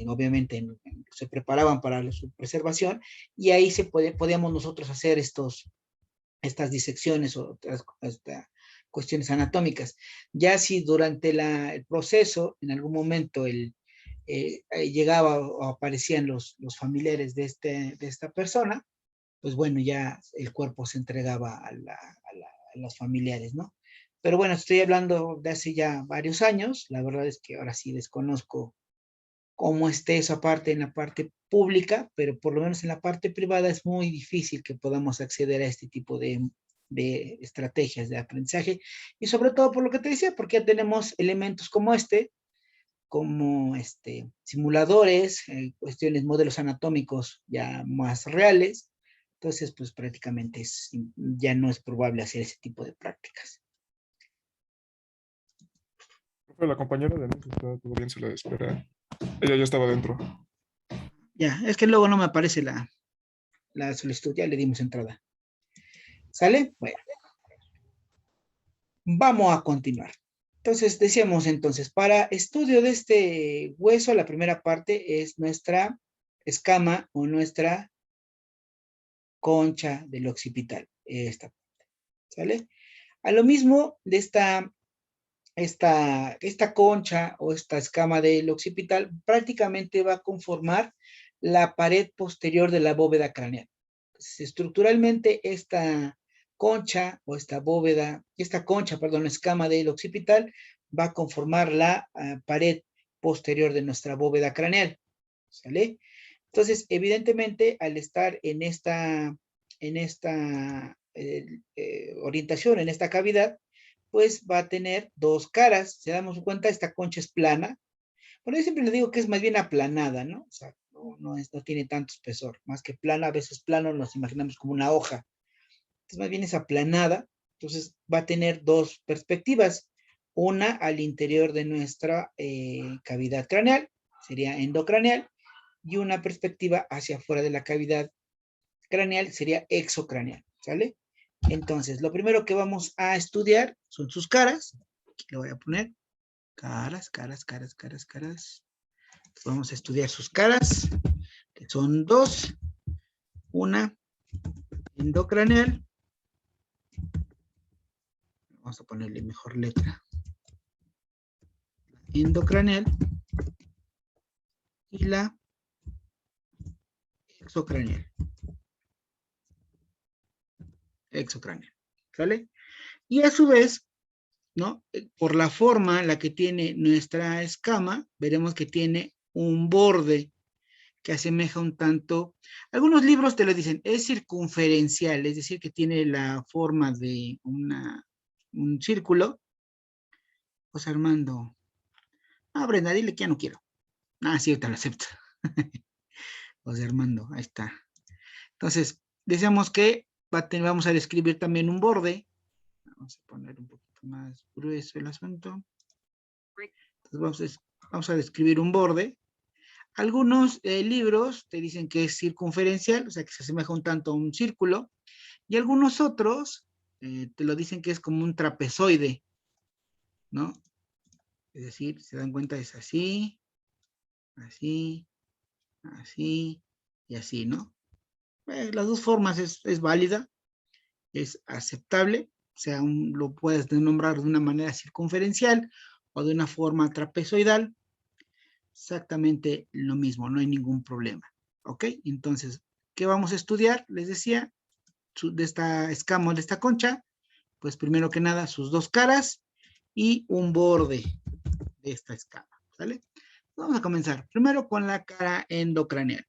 obviamente se preparaban para su preservación, y ahí podíamos nosotros hacer estas disecciones o otras cuestiones anatómicas. Ya si durante el proceso, en algún momento llegaba o aparecían los familiares de esta persona, pues bueno, ya el cuerpo se entregaba a los familiares, ¿no? Pero bueno, estoy hablando de hace ya varios años. La verdad es que ahora sí desconozco cómo esté esa parte en la parte pública, pero por lo menos en la parte privada es muy difícil que podamos acceder a este tipo de estrategias de aprendizaje, y sobre todo por lo que te decía, porque ya tenemos elementos como simuladores, cuestiones, modelos anatómicos ya más reales. Entonces, pues prácticamente ya no es probable hacer ese tipo de prácticas. Profe, la compañera de Nancy está todo bien, se la espera. Ella ya estaba dentro. Ya, es que luego no me aparece la solicitud, ya le dimos entrada. ¿Sale? Bueno. Vamos a continuar. Entonces, decíamos entonces, para estudio de este hueso, la primera parte es nuestra escama o nuestra concha del occipital. Esta parte, ¿sale? A lo mismo de esta concha o esta escama del occipital prácticamente va a conformar la pared posterior de la bóveda craneal. Entonces, estructuralmente esta concha o la escama del occipital va a conformar la pared posterior de nuestra bóveda craneal, ¿sale? Entonces, evidentemente, al estar en esta orientación, en esta cavidad, pues va a tener dos caras. Si damos cuenta, esta concha es plana. Bueno, yo siempre le digo que es más bien aplanada, ¿no? O sea, no tiene tanto espesor. Más que plana, a veces plano nos imaginamos como una hoja. Entonces, más bien es aplanada. Entonces, va a tener dos perspectivas. Una al interior de nuestra cavidad craneal, sería endocraneal, y una perspectiva hacia afuera de la cavidad craneal sería exocraneal, ¿sale? Entonces, lo primero que vamos a estudiar son sus caras. Aquí le voy a poner caras. Vamos a estudiar sus caras, que son dos. Una endocraneal. Vamos a ponerle mejor letra. Endocraneal. Y la exocraneal. ¿Sale? Y a su vez, ¿no? Por la forma en la que tiene nuestra escama, veremos que tiene un borde que asemeja un tanto, algunos libros te lo dicen, es circunferencial, es decir, que tiene la forma de un círculo. José Armando, Brenda, dile que ya no quiero. Sí, ahorita lo acepto. José Armando, ahí está. Entonces, decíamos que vamos a describir también un borde. Vamos a poner un poquito más grueso el asunto. Entonces, vamos a describir un borde. Algunos libros te dicen que es circunferencial, o sea, que se asemeja un tanto a un círculo, y algunos otros te lo dicen que es como un trapezoide, ¿no? Es decir, se dan cuenta, es así, así, así, y así, ¿no? Las dos formas es válida, es aceptable, o sea, lo puedes nombrar de una manera circunferencial o de una forma trapezoidal, exactamente lo mismo, no hay ningún problema, ¿ok? Entonces, ¿qué vamos a estudiar? Les decía, de esta escama, de esta concha, pues primero que nada sus dos caras y un borde de esta escama, ¿sale? Vamos a comenzar primero con la cara endocraneal.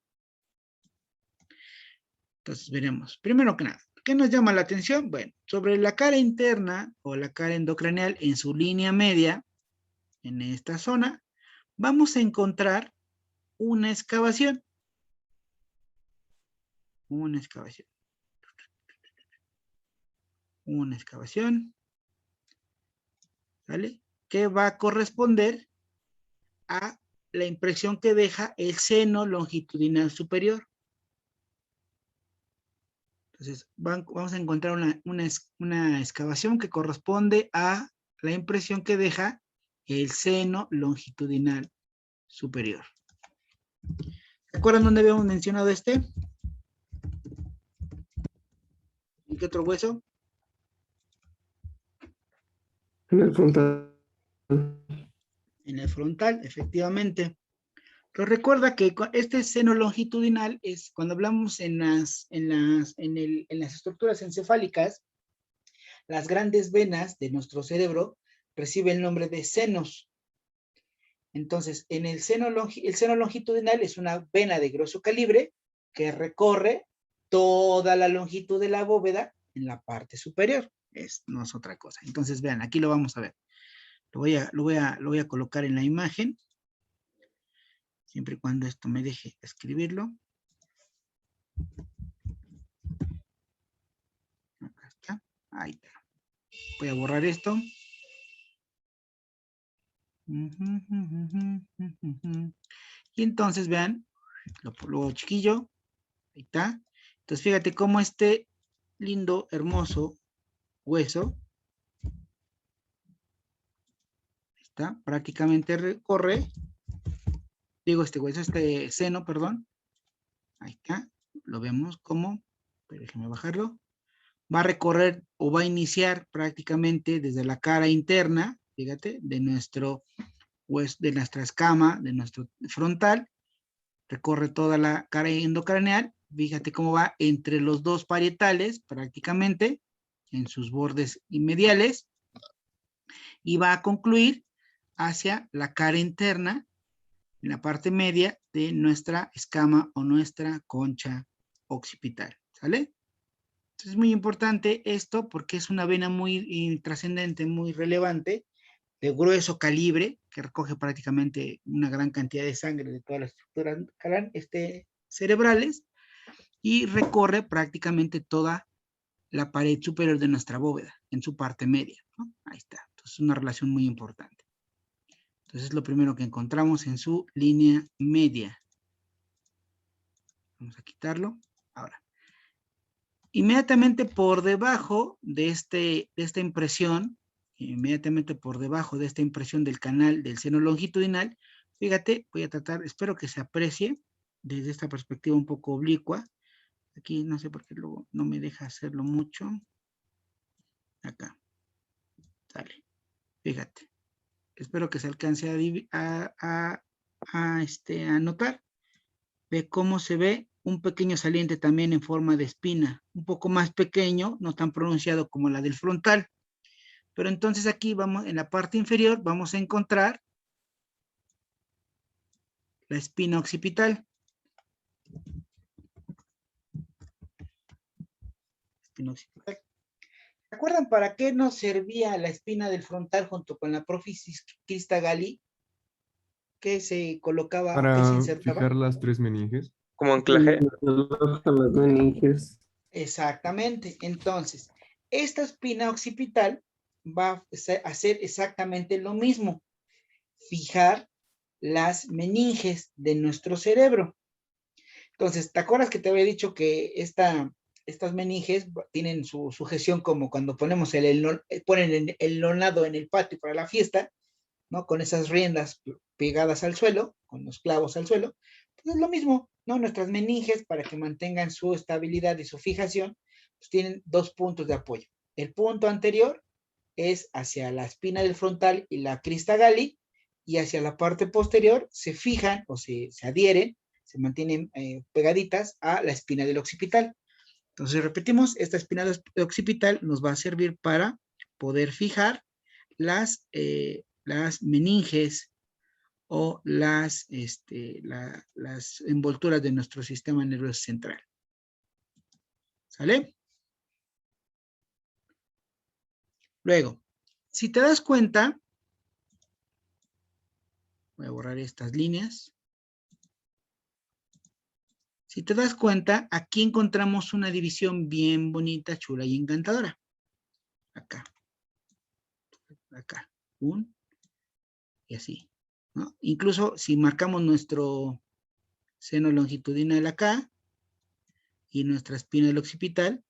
Entonces veremos, primero que nada, ¿qué nos llama la atención? Bueno, sobre la cara interna o la cara endocraneal en su línea media, en esta zona, vamos a encontrar una excavación. Una excavación. Una excavación. ¿Vale? Que va a corresponder a la impresión que deja el seno longitudinal superior. Entonces, vamos a encontrar una excavación que corresponde a la impresión que deja el seno longitudinal superior. ¿Se acuerdan dónde habíamos mencionado este? ¿Y qué otro hueso? En el frontal. En el frontal, efectivamente. Pero recuerda que este seno longitudinal es cuando hablamos en las estructuras encefálicas, las grandes venas de nuestro cerebro reciben el nombre de senos. Entonces, en el seno longitudinal es una vena de grueso calibre que recorre toda la longitud de la bóveda en la parte superior. No es otra cosa. Entonces, vean, aquí lo vamos a ver. Lo voy a colocar en la imagen. Siempre y cuando esto me deje escribirlo. Acá está. Ahí está. Voy a borrar esto. Y entonces vean, lo chiquillo. Ahí está. Entonces fíjate cómo este lindo, hermoso hueso está, prácticamente recorre. Digo este hueso, este seno, perdón. Ahí está. Lo vemos como, pero déjenme bajarlo. Va a recorrer o va a iniciar prácticamente desde la cara interna, fíjate, de nuestra escama, de nuestro frontal. Recorre toda la cara endocraneal. Fíjate cómo va entre los dos parietales, prácticamente, en sus bordes mediales. Y va a concluir hacia la cara interna, en la parte media de nuestra escama o nuestra concha occipital, ¿sale? Entonces es muy importante esto porque es una vena muy trascendente, muy relevante, de grueso calibre, que recoge prácticamente una gran cantidad de sangre de todas las estructuras cerebrales y recorre prácticamente toda la pared superior de nuestra bóveda, en su parte media, ¿no? Ahí está. Entonces es una relación muy importante. Entonces es lo primero que encontramos en su línea media. Vamos a quitarlo. Ahora, inmediatamente por debajo de esta impresión, inmediatamente por debajo de esta impresión del canal del seno longitudinal, fíjate, voy a tratar, espero que se aprecie desde esta perspectiva un poco oblicua. Aquí no sé por qué luego no me deja hacerlo mucho. Acá. Sale. Fíjate. Espero que se alcance a notar. Ve cómo se ve un pequeño saliente también en forma de espina, un poco más pequeño, no tan pronunciado como la del frontal. Pero entonces aquí vamos, en la parte inferior, vamos a encontrar la espina occipital. Espina occipital. ¿Se acuerdan para qué nos servía la espina del frontal junto con la prófisis crista galli? ¿Qué se colocaba, qué se Para insertaba? fijar las tres meninges. Como anclaje. Las meninges. Exactamente. Entonces, esta espina occipital va a hacer exactamente lo mismo. Fijar las meninges de nuestro cerebro. Entonces, ¿te acuerdas que te había dicho que estas meninges tienen su sujeción como cuando ponemos ponen el lonado en el patio para la fiesta, ¿no? Con esas riendas pegadas al suelo, con los clavos al suelo. Pues es lo mismo, ¿no? Nuestras meninges, para que mantengan su estabilidad y su fijación, pues tienen dos puntos de apoyo. El punto anterior es hacia la espina del frontal y la crista galli, y hacia la parte posterior se fijan o se adhieren, se mantienen pegaditas a la espina del occipital. Entonces repetimos, esta espina occipital nos va a servir para poder fijar las meninges o las envolturas de nuestro sistema nervioso central. ¿Sale? Luego, si te das cuenta, voy a borrar estas líneas. Si te das cuenta, aquí encontramos una división bien bonita, chula y encantadora. Acá. Acá. Y así, ¿no? Incluso si marcamos nuestro seno longitudinal acá y nuestra espina del occipital,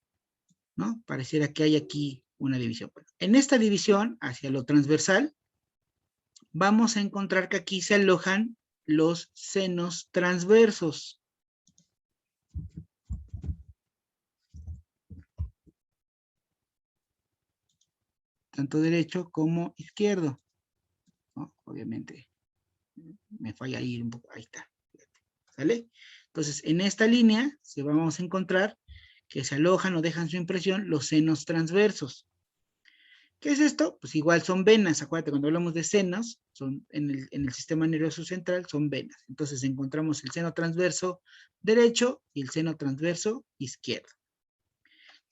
¿no? Pareciera que hay aquí una división. Bueno, en esta división, hacia lo transversal, vamos a encontrar que aquí se alojan los senos transversos. Tanto derecho como izquierdo, ¿no? Obviamente, me falla ahí un poco, ahí está, ¿sale? Entonces, en esta línea vamos a encontrar que se alojan o dejan su impresión los senos transversos. ¿Qué es esto? Pues igual son venas, acuérdate, cuando hablamos de senos, son en el sistema nervioso central, son venas. Entonces encontramos el seno transverso derecho y el seno transverso izquierdo.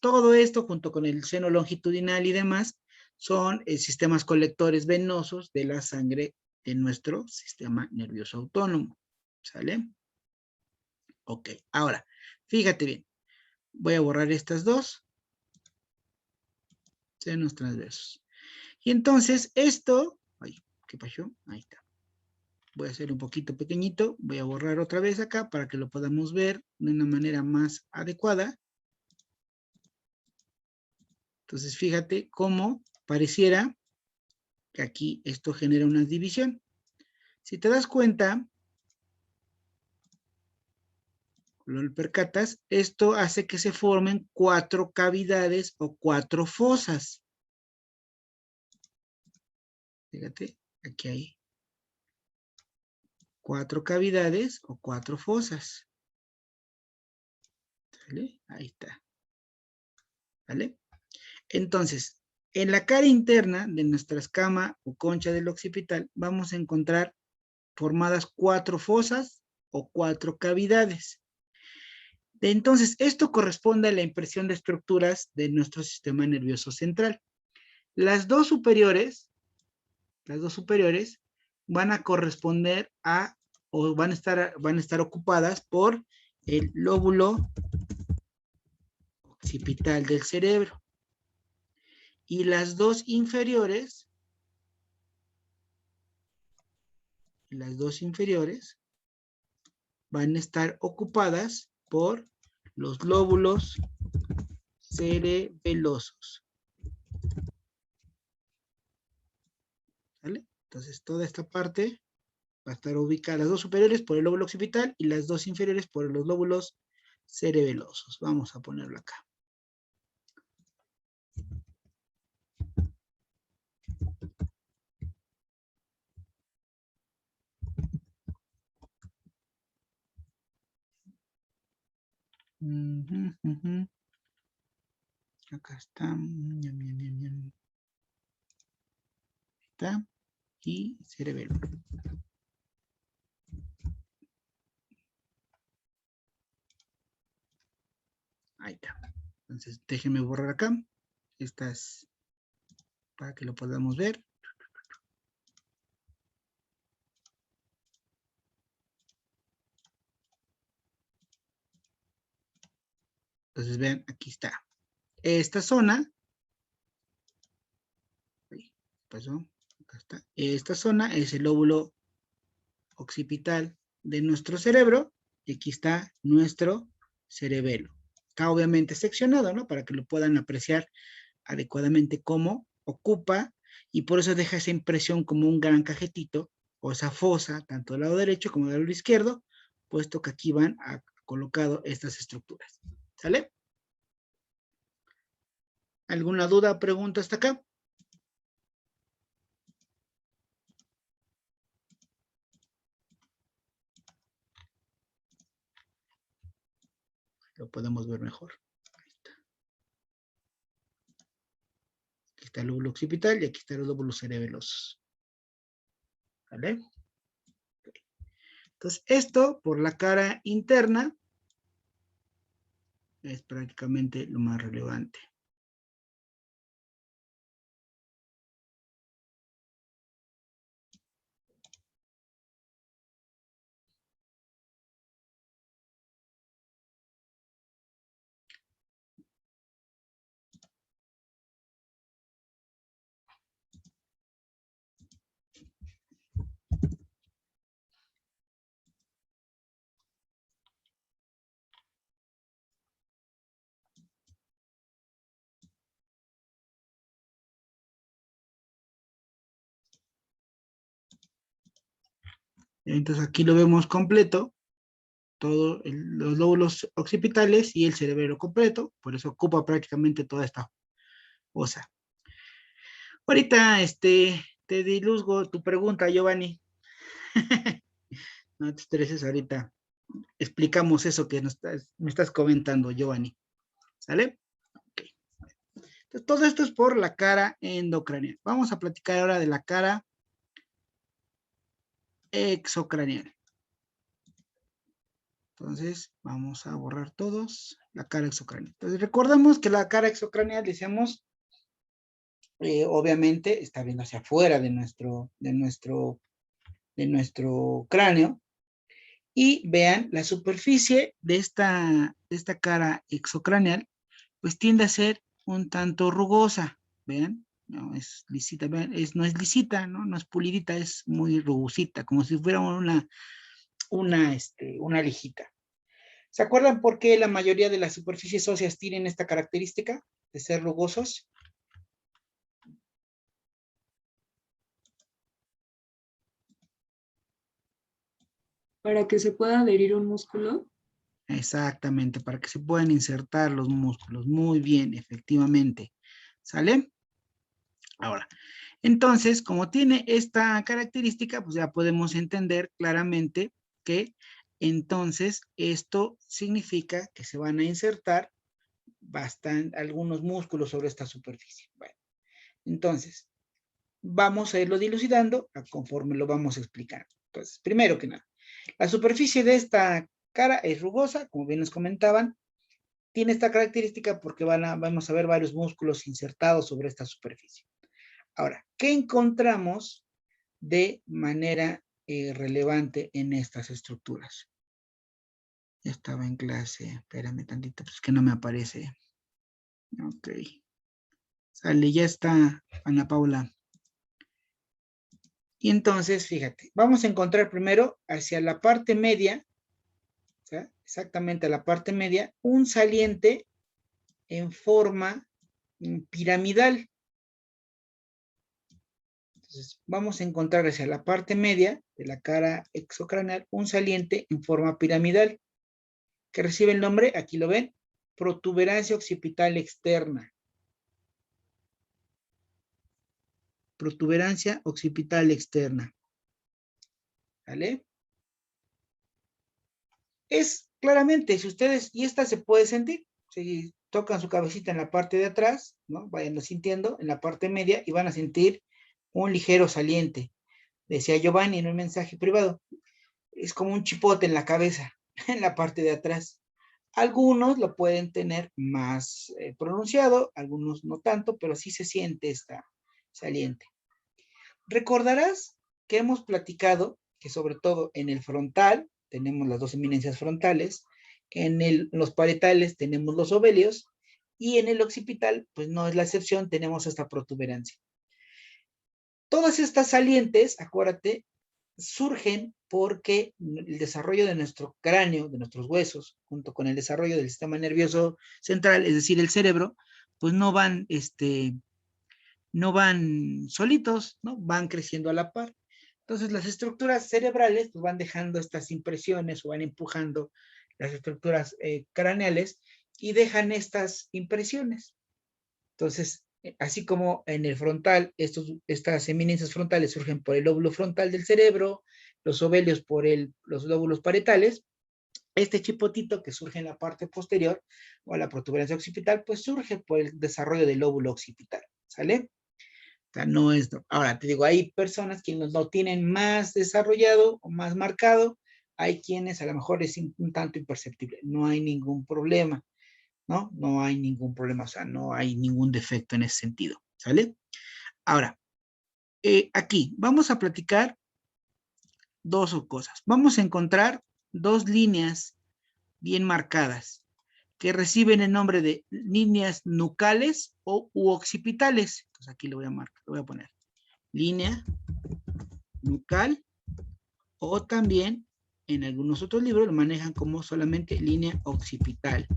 Todo esto, junto con el seno longitudinal y demás, son sistemas colectores venosos de la sangre de nuestro sistema nervioso autónomo. ¿Sale? Ok, ahora, fíjate bien. Voy a borrar estas dos. Senos transversos. Y entonces esto, ay, ¿qué pasó? Ahí está. Voy a hacer un poquito pequeñito. Voy a borrar otra vez acá para que lo podamos ver de una manera más adecuada. Entonces fíjate cómo pareciera que aquí esto genera una división. Si te das cuenta, lo percatas, esto hace que se formen 4 cavidades o 4 fosas. Fíjate, aquí hay 4 cavidades o 4 fosas. ¿Sale? Ahí está. ¿Vale? Entonces, en la cara interna de nuestra escama o concha del occipital vamos a encontrar formadas 4 fosas o 4 cavidades. Entonces, esto corresponde a la impresión de estructuras de nuestro sistema nervioso central. Las dos superiores van a corresponder a, o van a estar ocupadas por el lóbulo occipital del cerebro. Y las dos inferiores van a estar ocupadas por los lóbulos cerebelosos. ¿Vale? Entonces toda esta parte va a estar ubicada, las dos superiores por el lóbulo occipital y las dos inferiores por los lóbulos cerebelosos. Vamos a ponerlo acá. Acá está. Está. Y cerebelo. Ahí está. Entonces déjenme borrar acá. Estas para que lo podamos ver. Entonces vean, aquí está. Esta zona, pasó, acá está. Esta zona es el lóbulo occipital de nuestro cerebro y aquí está nuestro cerebelo. Está obviamente seccionado, ¿no? Para que lo puedan apreciar adecuadamente cómo ocupa y por eso deja esa impresión como un gran cajetito o esa fosa, tanto del lado derecho como del lado izquierdo, puesto que aquí van colocado estas estructuras. ¿Sale? ¿Alguna duda o pregunta hasta acá? Lo podemos ver mejor. Ahí está. Aquí está el lóbulo occipital y aquí están los lóbulos cerebelosos. ¿Vale? Entonces, esto por la cara interna es prácticamente lo más relevante. Entonces aquí lo vemos completo, todos los lóbulos occipitales y el cerebelo completo, por eso ocupa prácticamente toda esta osa. Ahorita te diluzgo tu pregunta, Giovanni. No te estreses ahorita. Explicamos eso que me estás comentando, Giovanni. ¿Sale? Ok. Entonces, todo esto es por la cara endocraneal. Vamos a platicar ahora de la cara exocraneal. Entonces, vamos a borrar todos la cara exocraneal. Entonces, recordemos que la cara exocraneal, decíamos, obviamente está viendo hacia afuera de nuestro cráneo. Y vean, la superficie de esta cara exocraneal, pues tiende a ser un tanto rugosa. Vean, no es lisita, vean, no es lisita, ¿no? No es pulidita, es muy rugosita, como si fuera una lijita. ¿Se acuerdan por qué la mayoría de las superficies óseas tienen esta característica de ser rugosos? Para que se pueda adherir un músculo. Exactamente, para que se puedan insertar los músculos. Muy bien, efectivamente. ¿Sale? Ahora, entonces, como tiene esta característica, pues ya podemos entender claramente que entonces esto significa que se van a insertar algunos músculos sobre esta superficie. Bueno, entonces, vamos a irlo dilucidando conforme lo vamos explicando. Entonces, primero que nada, la superficie de esta cara es rugosa, como bien nos comentaban, tiene esta característica porque vamos a ver varios músculos insertados sobre esta superficie. Ahora, ¿qué encontramos de manera relevante en estas estructuras? Ya estaba en clase, espérame tantito, pues que no me aparece. Ok. Sale, ya está, Ana Paula. Y entonces, fíjate, vamos a encontrar primero hacia la parte media, o sea, exactamente a la parte media, un saliente en forma piramidal. Entonces, vamos a encontrar hacia la parte media de la cara exocraneal un saliente en forma piramidal, que recibe el nombre, aquí lo ven, protuberancia occipital externa. Protuberancia occipital externa. ¿Vale? Es claramente, si ustedes, y esta se puede sentir, si tocan su cabecita en la parte de atrás, ¿no? Vayanlo sintiendo, en la parte media, y van a sentir un ligero saliente. Decía Giovanni en un mensaje privado, es como un chipote en la cabeza, en la parte de atrás. Algunos lo pueden tener más pronunciado, algunos no tanto, pero sí se siente esta saliente. Recordarás que hemos platicado que sobre todo en el frontal tenemos las dos eminencias frontales, en los parietales tenemos los ovelios y en el occipital, pues no es la excepción, tenemos esta protuberancia. Todas estas salientes, acuérdate, surgen porque el desarrollo de nuestro cráneo, de nuestros huesos, junto con el desarrollo del sistema nervioso central, es decir, el cerebro, pues no van solitos, ¿no? Van creciendo a la par. Entonces las estructuras cerebrales pues, van dejando estas impresiones o van empujando las estructuras craneales y dejan estas impresiones. Entonces, así como en el frontal, estas eminencias frontales surgen por el lóbulo frontal del cerebro, los ovelios por los lóbulos parietales, este chipotito que surge en la parte posterior, o la protuberancia occipital, pues surge por el desarrollo del lóbulo occipital, ¿sale? sea, no es, ahora te digo, hay personas que lo tienen más desarrollado o más marcado, hay quienes a lo mejor es un tanto imperceptible, no hay ningún problema, ¿no? No hay ningún problema, o sea, no hay ningún defecto en ese sentido, ¿sale? Ahora, aquí vamos a platicar dos cosas. Vamos a encontrar dos líneas bien marcadas que reciben el nombre de líneas nucales u occipitales. Entonces aquí lo voy a marcar, lo voy a poner. Línea nucal, o también en algunos otros libros lo manejan como solamente línea occipital.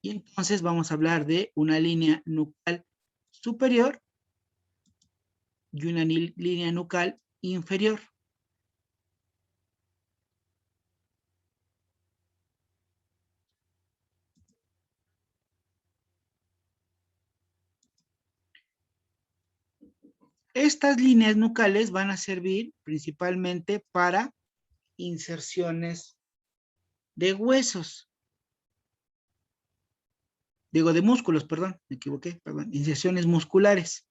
Y entonces vamos a hablar de una línea nucal superior y una línea nucal inferior. Estas líneas nucales van a servir principalmente para inserciones de huesos. Digo, de músculos, perdón, me equivoqué, perdón, inserciones musculares.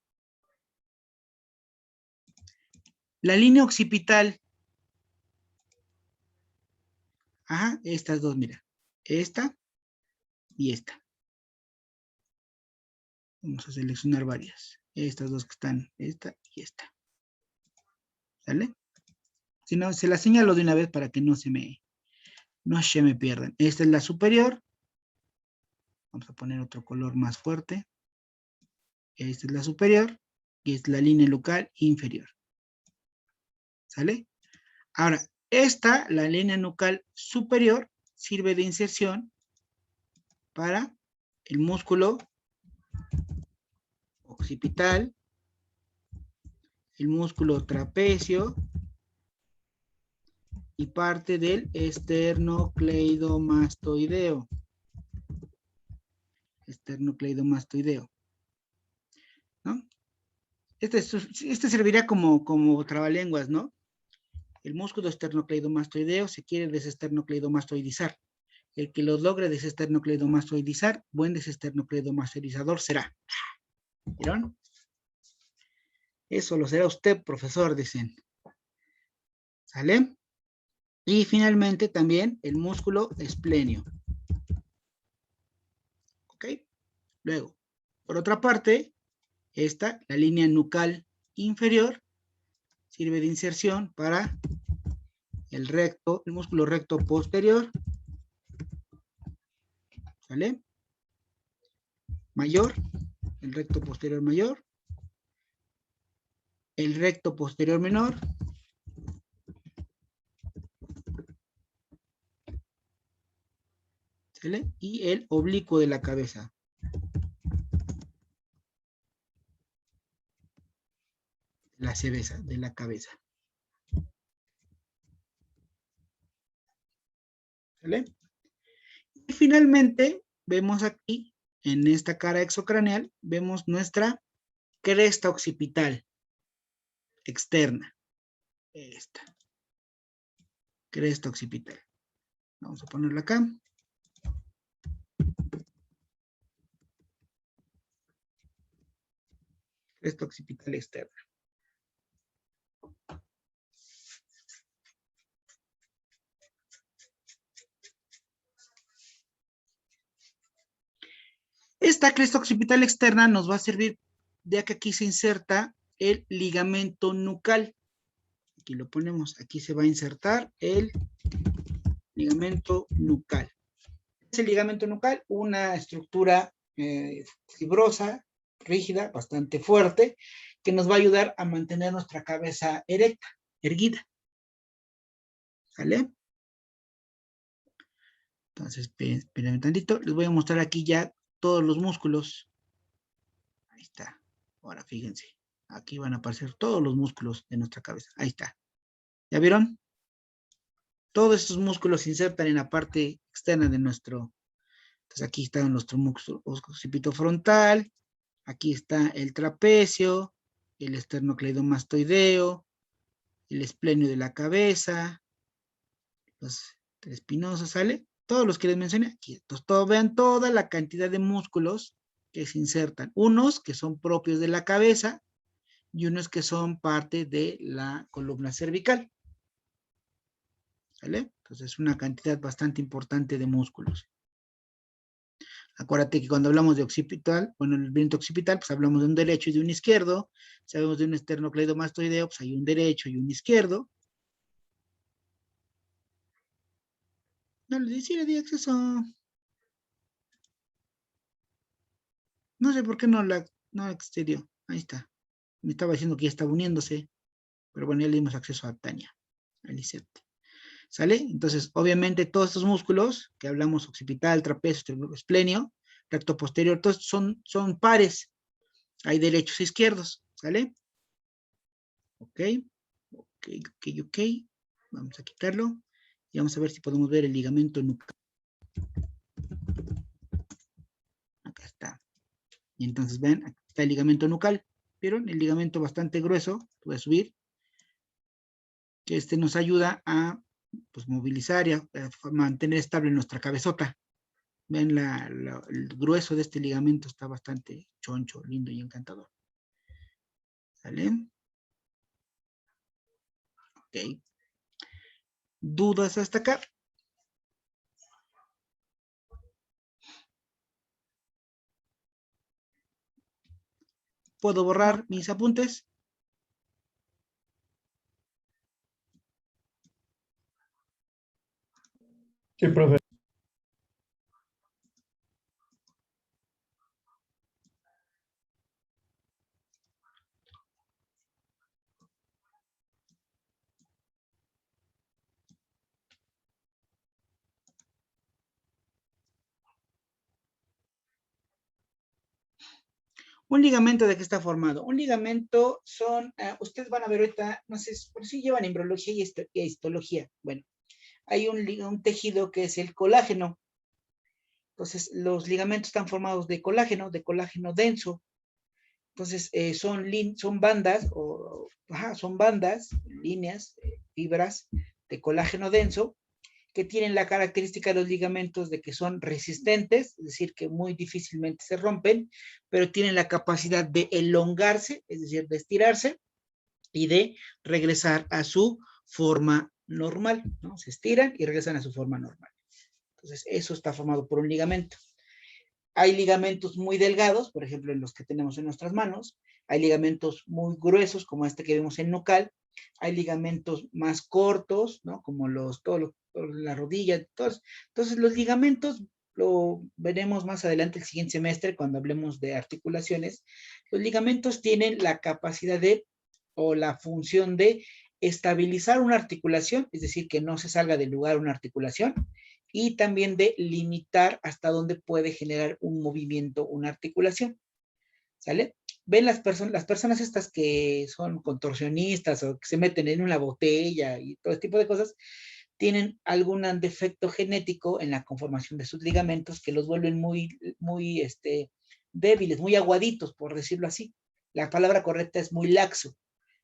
La línea occipital. Ajá, estas dos, mira. Esta y esta. Vamos a seleccionar varias. Estas dos que están, esta y esta. ¿Sale? Si no, se las señalo de una vez para que no se me pierdan. Esta es la superior. Vamos a poner otro color más fuerte. Esta es la superior y es la línea nucal inferior. ¿Sale? Ahora, esta, la línea nucal superior, sirve de inserción para el músculo occipital, el músculo trapecio y parte del esternocleidomastoideo. Esternocleidomastoideo. ¿No? Este servirá como trabalenguas, ¿no? El músculo esternocleidomastoideo se quiere desesternocleidomastoidizar. El que lo logre desesternocleidomastoidizar, buen desesternocleidomastoidizador será. ¿Vieron? Eso lo será usted, profesor, dicen. ¿Sale? Y finalmente también el músculo esplenio. ¿Ok? Luego, por otra parte, esta, la línea nucal inferior, sirve de inserción para el músculo recto posterior. ¿Sale? Mayor, el recto posterior mayor, el recto posterior menor, ¿sale? Y el oblicuo de la cabeza. La cereza de la cabeza. ¿Sale? Y finalmente, vemos aquí, en esta cara exocraneal, vemos nuestra cresta occipital externa. Esta. Cresta occipital. Vamos a ponerla acá. Cresta occipital externa. Esta cresta occipital externa nos va a servir ya que aquí se inserta el ligamento nucal. Aquí lo ponemos, aquí se va a insertar el ligamento nucal. Es el ligamento nucal, una estructura fibrosa, rígida, bastante fuerte, que nos va a ayudar a mantener nuestra cabeza erecta, erguida. ¿Sale? Entonces, espérenme tantito, les voy a mostrar aquí ya todos los músculos. Ahí está. Ahora fíjense, aquí van a aparecer todos los músculos de nuestra cabeza. Ahí está. ¿Ya vieron? Todos estos músculos se insertan en la parte externa de nuestro. Entonces aquí está nuestro músculo occipitofrontal. Aquí está el trapecio, el esternocleidomastoideo, el esplenio de la cabeza, los espinosos, ¿sale? Todos los que les mencioné aquí. Entonces, vean toda la cantidad de músculos que se insertan. Unos que son propios de la cabeza y unos que son parte de la columna cervical. ¿Vale? Entonces, una cantidad bastante importante de músculos. Acuérdate que cuando hablamos de occipital, bueno, el viento occipital, pues hablamos de un derecho y de un izquierdo. Si hablamos de un esternocleidomastoideo, pues hay un derecho y un izquierdo. No le di acceso. No sé por qué no la extendió. Ahí está. Me estaba diciendo que ya estaba uniéndose. Pero bueno, ya le dimos acceso a Tania, a Lisette. ¿Sale? Entonces, obviamente, todos estos músculos que hablamos, occipital, trapecio, esplenio, recto posterior, todos son pares. Hay derechos e izquierdos. ¿Sale? Ok. Vamos a quitarlo. Y vamos a ver si podemos ver el ligamento nucal. Acá está. Y entonces, ven, aquí está el ligamento nucal. ¿Vieron? El ligamento bastante grueso. Voy a subir. Que nos ayuda a pues, movilizar y a mantener estable nuestra cabezota. Ven, el grueso de este ligamento está bastante choncho, lindo y encantador. ¿Sale? Ok. ¿Dudas hasta acá? ¿Puedo borrar mis apuntes? Sí, profe. ¿Un ligamento de qué está formado? Un ligamento son, ustedes van a ver ahorita, no sé, por si llevan embriología y histología. Bueno, hay un tejido que es el colágeno. Entonces, los ligamentos están formados de colágeno denso. Entonces, son bandas, líneas, fibras de colágeno denso, que tienen la característica de los ligamentos de que son resistentes, es decir, que muy difícilmente se rompen, pero tienen la capacidad de elongarse, es decir, de estirarse, y de regresar a su forma normal, ¿no? Se estiran y regresan a su forma normal. Entonces, eso está formado por un ligamento. Hay ligamentos muy delgados, por ejemplo, en los que tenemos en nuestras manos. Hay ligamentos muy gruesos, como este que vemos en nucal. Hay ligamentos más cortos, ¿no? Como la rodilla, todos. Entonces, los ligamentos lo veremos más adelante el siguiente semestre cuando hablemos de articulaciones. Los ligamentos tienen la capacidad o la función de estabilizar una articulación, es decir, que no se salga del lugar una articulación, y también de limitar hasta dónde puede generar un movimiento, una articulación. ¿Sale? Ven las personas estas que son contorsionistas o que se meten en una botella y todo este tipo de cosas, tienen algún defecto genético en la conformación de sus ligamentos que los vuelven muy débiles, muy aguaditos, por decirlo así. La palabra correcta es muy laxo.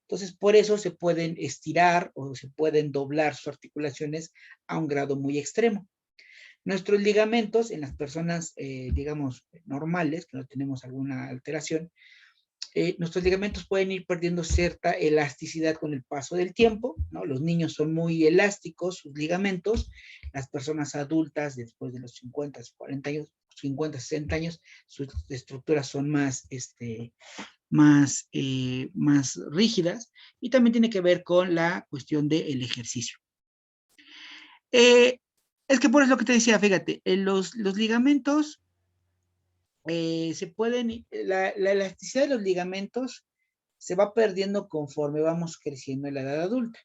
Entonces, por eso se pueden estirar o se pueden doblar sus articulaciones a un grado muy extremo. Nuestros ligamentos, en las personas, digamos, normales, que no tenemos alguna alteración, nuestros ligamentos pueden ir perdiendo cierta elasticidad con el paso del tiempo, ¿no? Los niños son muy elásticos, sus ligamentos. Las personas adultas, después de los 50, 40 años, 50, 60 años, sus estructuras son más rígidas, y también tiene que ver con la cuestión del ejercicio. Es que por eso lo que te decía, fíjate, los ligamentos la elasticidad de los ligamentos se va perdiendo conforme vamos creciendo en la edad adulta,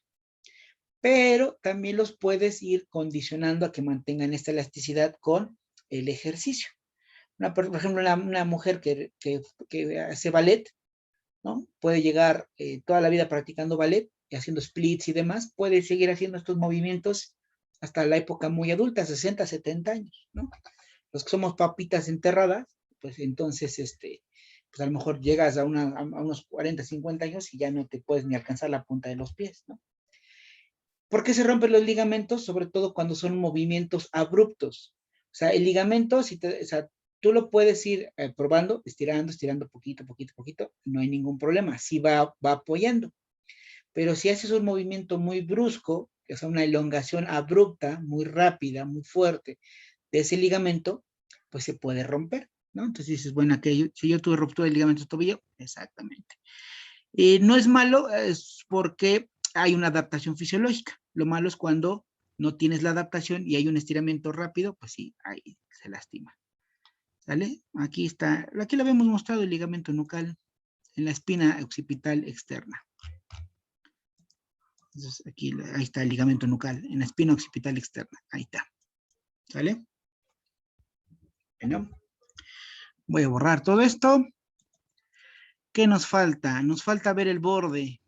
pero también los puedes ir condicionando a que mantengan esta elasticidad con el ejercicio. Por ejemplo, una mujer que hace ballet, ¿no? Puede llegar toda la vida practicando ballet y haciendo splits y demás, puede seguir haciendo estos movimientos hasta la época muy adulta, 60, 70 años, ¿no? Los que somos papitas enterradas, pues entonces, pues a lo mejor llegas a unos 40, 50 años y ya no te puedes ni alcanzar la punta de los pies, ¿no? ¿Por qué se rompen los ligamentos? Sobre todo cuando son movimientos abruptos. O sea, el ligamento, tú lo puedes ir probando, estirando poquito, no hay ningún problema, así va apoyando. Pero si haces un movimiento muy brusco, que es una elongación abrupta, muy rápida, muy fuerte de ese ligamento, pues se puede romper, ¿no? Entonces dices, bueno, si yo tuve ruptura del ligamento de tobillo, exactamente. No es malo, es porque hay una adaptación fisiológica. Lo malo es cuando no tienes la adaptación y hay un estiramiento rápido, pues sí, ahí se lastima. ¿Sale? Aquí está, aquí lo habíamos mostrado el ligamento nucal en la espina occipital externa. Entonces aquí, ahí está el ligamento nucal en la espina occipital externa. Ahí está. ¿Sale? Bueno, voy a borrar todo esto. ¿Qué nos falta? Nos falta ver el borde.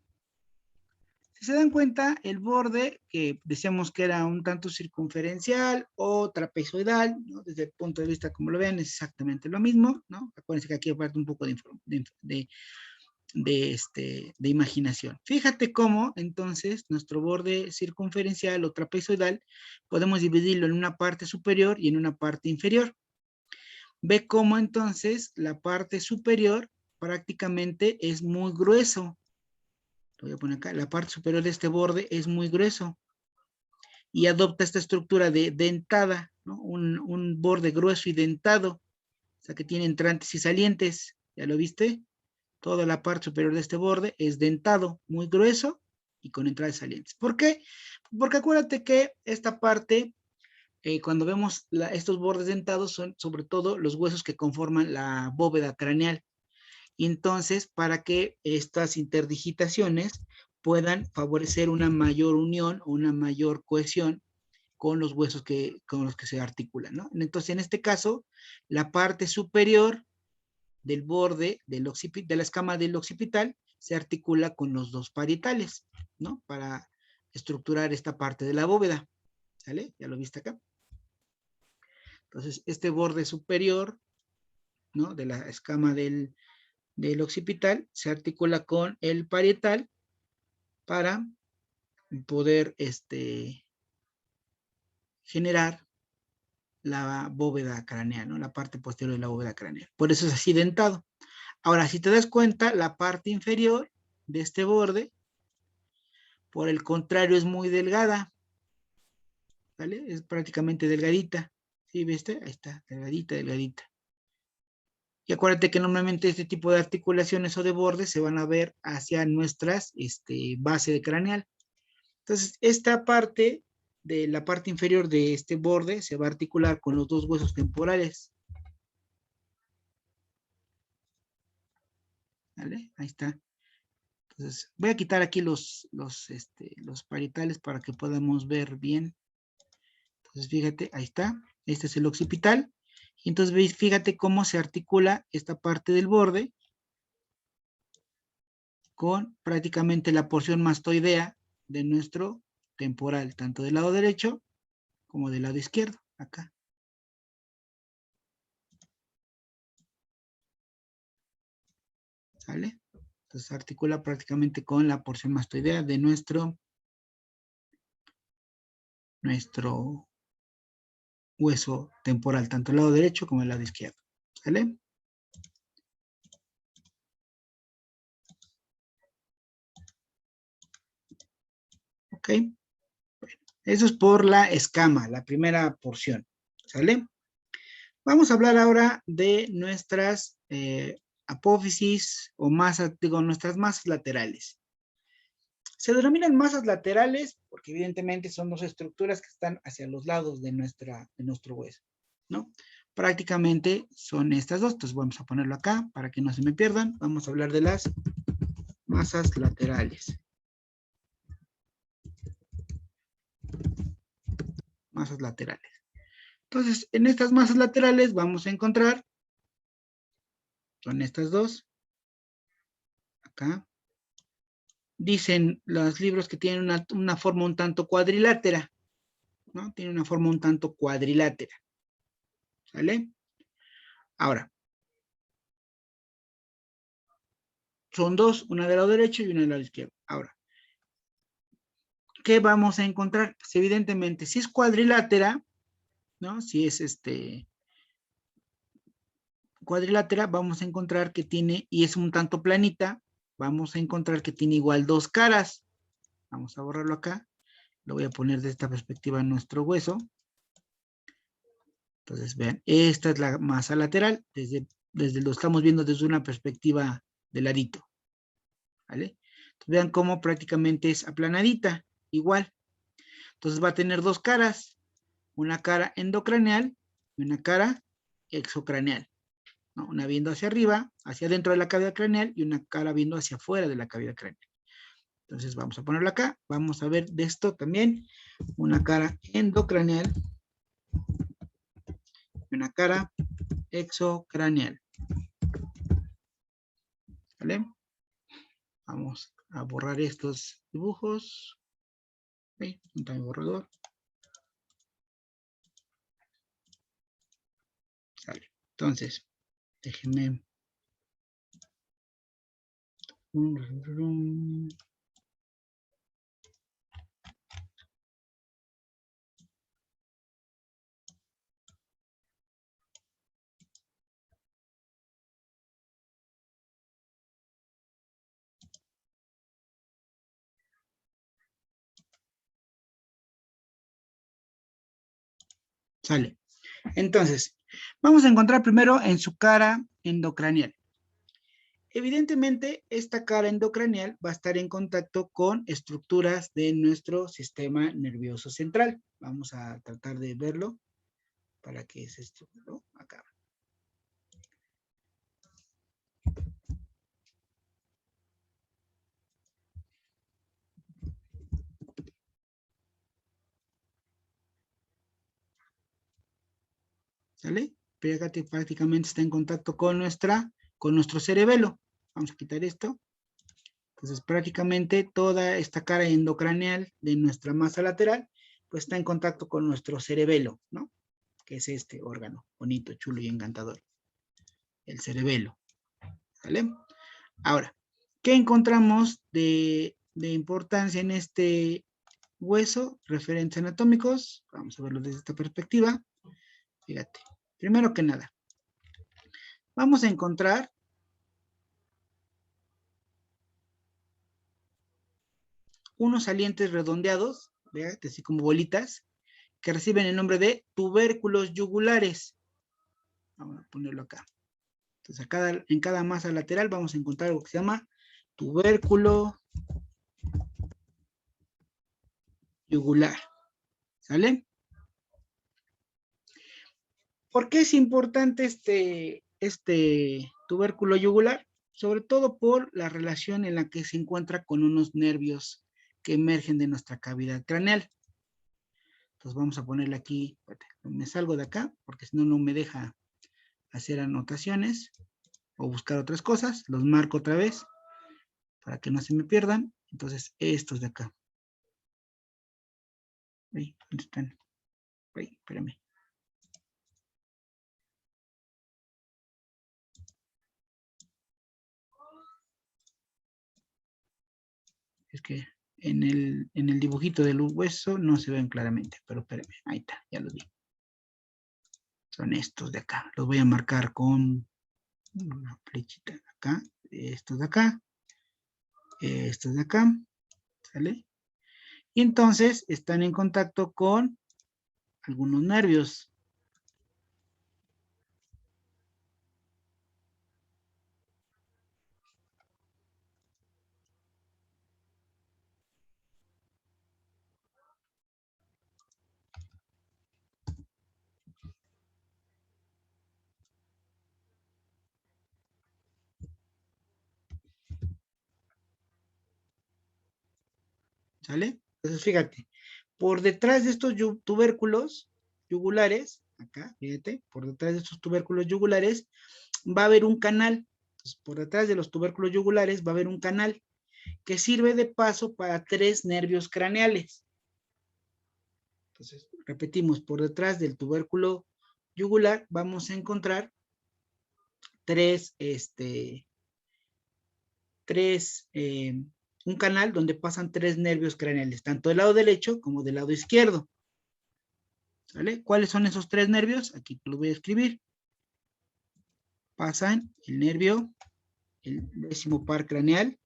Si se dan cuenta, el borde, que decíamos que era un tanto circunferencial o trapezoidal, ¿no? Desde el punto de vista como lo vean, es exactamente lo mismo, ¿no? Acuérdense que aquí aparte un poco de imaginación. Fíjate cómo, entonces, nuestro borde circunferencial o trapezoidal, podemos dividirlo en una parte superior y en una parte inferior. Ve cómo, entonces, la parte superior prácticamente es muy grueso. Lo voy a poner acá, la parte superior de este borde es muy grueso y adopta esta estructura de dentada, ¿no? Un borde grueso y dentado, o sea que tiene entrantes y salientes, ¿ya lo viste? Toda la parte superior de este borde es dentado, muy grueso y con entradas y salientes. ¿Por qué? Porque acuérdate que esta parte, cuando vemos estos bordes dentados, son sobre todo los huesos que conforman la bóveda craneal. Y entonces, para que estas interdigitaciones puedan favorecer una mayor unión o una mayor cohesión con los huesos con los que se articulan, ¿no? Entonces, en este caso, la parte superior del borde de la escama del occipital se articula con los dos parietales, ¿no? Para estructurar esta parte de la bóveda, ¿sale? ¿Ya lo viste acá? Entonces, este borde superior, ¿no? De la escama del occipital se articula con el parietal para poder generar la bóveda craneal, ¿no? La parte posterior de la bóveda craneal. Por eso es así dentado. Ahora, si te das cuenta, la parte inferior de este borde, por el contrario, es muy delgada, ¿vale? Es prácticamente delgadita. ¿Sí viste? Ahí está, delgadita. Y acuérdate que normalmente este tipo de articulaciones o de bordes se van a ver hacia nuestras base de craneal. Entonces, esta parte de la parte inferior de este borde se va a articular con los dos huesos temporales. ¿Vale? Ahí está. Entonces, voy a quitar aquí los parietales para que podamos ver bien. Entonces, fíjate, ahí está. Este es el occipital. Y entonces, veis, fíjate cómo se articula esta parte del borde con prácticamente la porción mastoidea de nuestro temporal, tanto del lado derecho como del lado izquierdo, acá. ¿Sale? Entonces articula prácticamente con la porción mastoidea de nuestro hueso temporal, tanto el lado derecho como el lado izquierdo. ¿Sale? Ok. Bueno, eso es por la escama, la primera porción. ¿Sale? Vamos a hablar ahora de nuestras apófisis o masas, digo, nuestras masas laterales. Se denominan masas laterales porque evidentemente son dos estructuras que están hacia los lados de nuestro hueso, ¿no? Prácticamente son estas dos, entonces vamos a ponerlo acá para que no se me pierdan. Vamos a hablar de las masas laterales. Masas laterales. Entonces, en estas masas laterales vamos a encontrar, son estas dos, acá. Dicen los libros que tienen una forma un tanto cuadrilátera, ¿no? Tiene una forma un tanto cuadrilátera. ¿Sale? Ahora, son dos, una del lado derecho y una del lado izquierdo. Ahora, ¿qué vamos a encontrar? Pues evidentemente, si es cuadrilátera, ¿no? Si es cuadrilátera, vamos a encontrar que tiene, y es un tanto planita, vamos a encontrar que tiene igual dos caras. Vamos a borrarlo acá. Lo voy a poner de esta perspectiva en nuestro hueso. Entonces, vean, esta es la masa lateral, lo estamos viendo desde una perspectiva de ladito. ¿Vale? Entonces, vean cómo prácticamente es aplanadita, igual. Entonces va a tener dos caras, una cara endocraneal y una cara exocraneal, ¿no? Una viendo hacia arriba, hacia adentro de la cavidad craneal, y una cara viendo hacia afuera de la cavidad craneal. Entonces vamos a ponerlo acá, vamos a ver de esto también, una cara endocraneal y una cara exocraneal. ¿Vale? Vamos a borrar estos dibujos. ¿Sí? Está mi borrador. Sale. Entonces, déjenme. Sale. Entonces, vamos a encontrar primero en su cara endocraneal. Evidentemente, esta cara endocraneal va a estar en contacto con estructuras de nuestro sistema nervioso central. Vamos a tratar de verlo para que es esto, ¿no? Acá. ¿Sale? Prácticamente está en contacto con nuestro cerebelo. Vamos a quitar esto. Entonces, prácticamente toda esta cara endocraneal de nuestra masa lateral, pues está en contacto con nuestro cerebelo, ¿no? Que es este órgano bonito, chulo y encantador. El cerebelo. ¿Sale? Ahora, ¿qué encontramos de importancia en este hueso? Referentes anatómicos. Vamos a verlo desde esta perspectiva. Fíjate, primero que nada, vamos a encontrar unos salientes redondeados, fíjate, así como bolitas, que reciben el nombre de tubérculos yugulares. Vamos a ponerlo acá. Entonces, en cada masa lateral vamos a encontrar algo que se llama tubérculo yugular. ¿Sale? ¿Por qué es importante este tubérculo yugular? Sobre todo por la relación en la que se encuentra con unos nervios que emergen de nuestra cavidad craneal. Entonces vamos a ponerle aquí, me salgo de acá, porque si no, no me deja hacer anotaciones o buscar otras cosas. Los marco otra vez para que no se me pierdan. Entonces, estos de acá. ¿Dónde están? Espérame. Es que en el dibujito del hueso no se ven claramente, pero espérame, ahí está, ya los vi. Son estos de acá. Los voy a marcar con una flechita acá, estos de acá, estos de acá, ¿sale? Y entonces están en contacto con algunos nervios. ¿Sale? Entonces, fíjate, por detrás de estos tubérculos yugulares, acá, fíjate, por detrás de estos tubérculos yugulares, va a haber un canal. Entonces, por detrás de los tubérculos yugulares va a haber un canal que sirve de paso para 3 nervios craneales. Entonces, repetimos, por detrás del tubérculo yugular vamos a encontrar un canal donde pasan 3 nervios craneales, tanto del lado derecho como del lado izquierdo. ¿Vale? ¿Cuáles son esos 3 nervios? Aquí los voy a escribir. pasan el nervio, el 10º par craneal,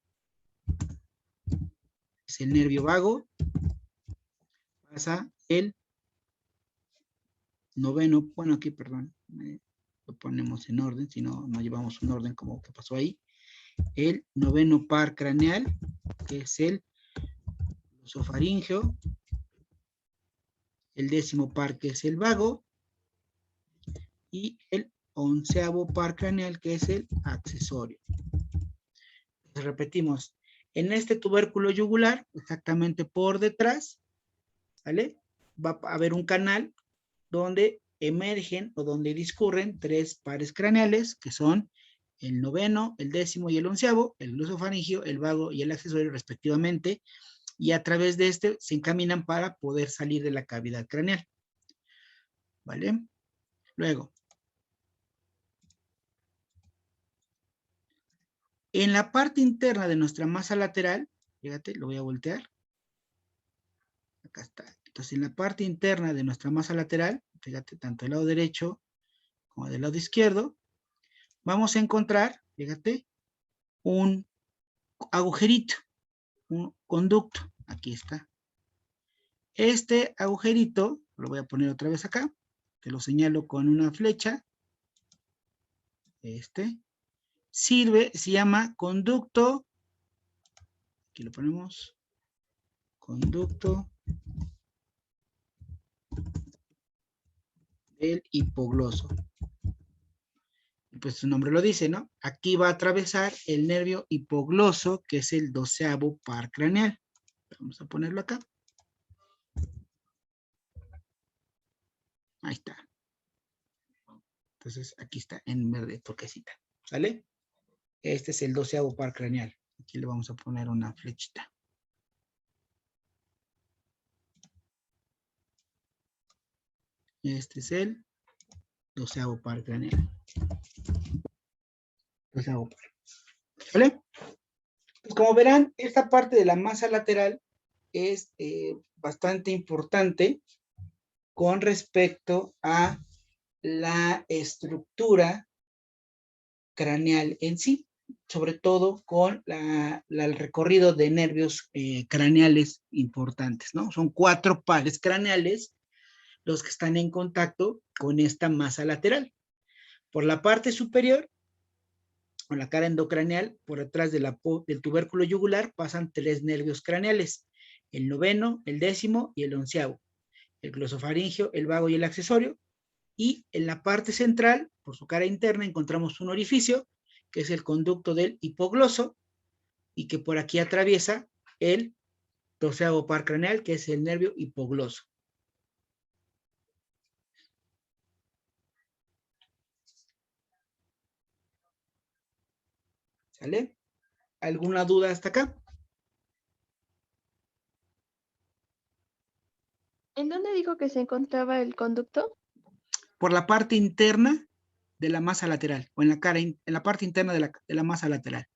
es el nervio vago, pasa el 9º, bueno, aquí, perdón, lo ponemos en orden, si no, no llevamos un orden como que pasó ahí. El 9º par craneal, que es el glosofaringeo, el 10º par, que es el vago, y el 11º par craneal, que es el accesorio. Entonces, repetimos, en este tubérculo yugular, exactamente por detrás, ¿vale? Va a haber un canal donde emergen o donde discurren 3 pares craneales, que son el 9º, el 10º y el 11º, el glosofaringeo, el vago y el accesorio respectivamente, y a través de este se encaminan para poder salir de la cavidad craneal. ¿Vale? Luego, en la parte interna de nuestra masa lateral, fíjate, lo voy a voltear. Acá está. Entonces, en la parte interna de nuestra masa lateral, fíjate, tanto del lado derecho como del lado izquierdo, vamos a encontrar, fíjate, un agujerito, un conducto. Aquí está. Este agujerito, lo voy a poner otra vez acá, que lo señalo con una flecha. Sirve, se llama conducto, aquí lo ponemos, conducto del hipogloso. Pues su nombre lo dice, ¿no? Aquí va a atravesar el nervio hipogloso, que es el 12º par craneal. Vamos a ponerlo acá. Ahí está. Entonces, aquí está en verde turquesita. ¿Sale? Este es el 12º par craneal. Aquí le vamos a poner una flechita. Este es el 12º par craneal. 12º par. ¿Vale? Pues como verán, esta parte de la masa lateral es bastante importante con respecto a la estructura craneal en sí, sobre todo con el recorrido de nervios craneales importantes, ¿no? Son 4 pares craneales los que están en contacto con esta masa lateral. Por la parte superior, con la cara endocraneal, por detrás del tubérculo yugular, pasan 3 nervios craneales, el 9º, el 10º y el 11º, el glosofaringeo, el vago y el accesorio, y en la parte central, por su cara interna, encontramos un orificio, que es el conducto del hipogloso, y que por aquí atraviesa el 12º par craneal, que es el nervio hipogloso. ¿Sale? ¿Alguna duda hasta acá? ¿En dónde dijo que se encontraba el conducto? Por la parte interna de la masa lateral, o en la cara, en la parte interna de la masa lateral.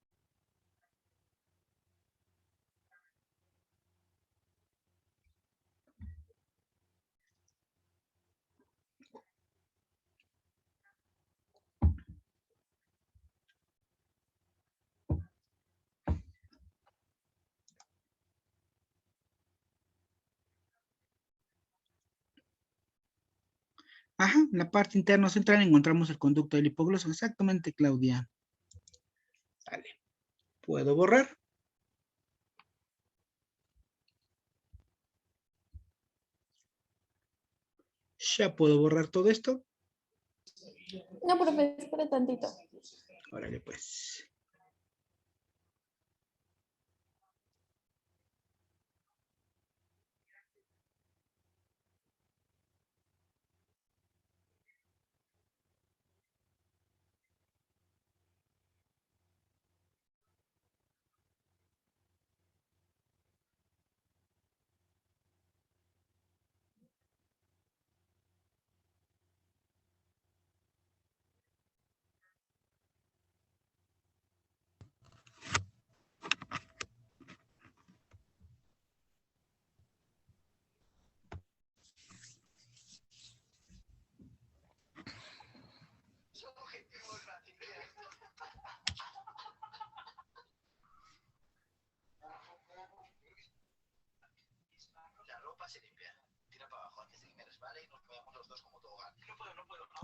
Ajá, en la parte interna central encontramos el conducto del hipogloso. Exactamente, Claudia. Vale. ¿Puedo borrar? Ya puedo borrar todo esto. No, profe, espera tantito. Órale, pues.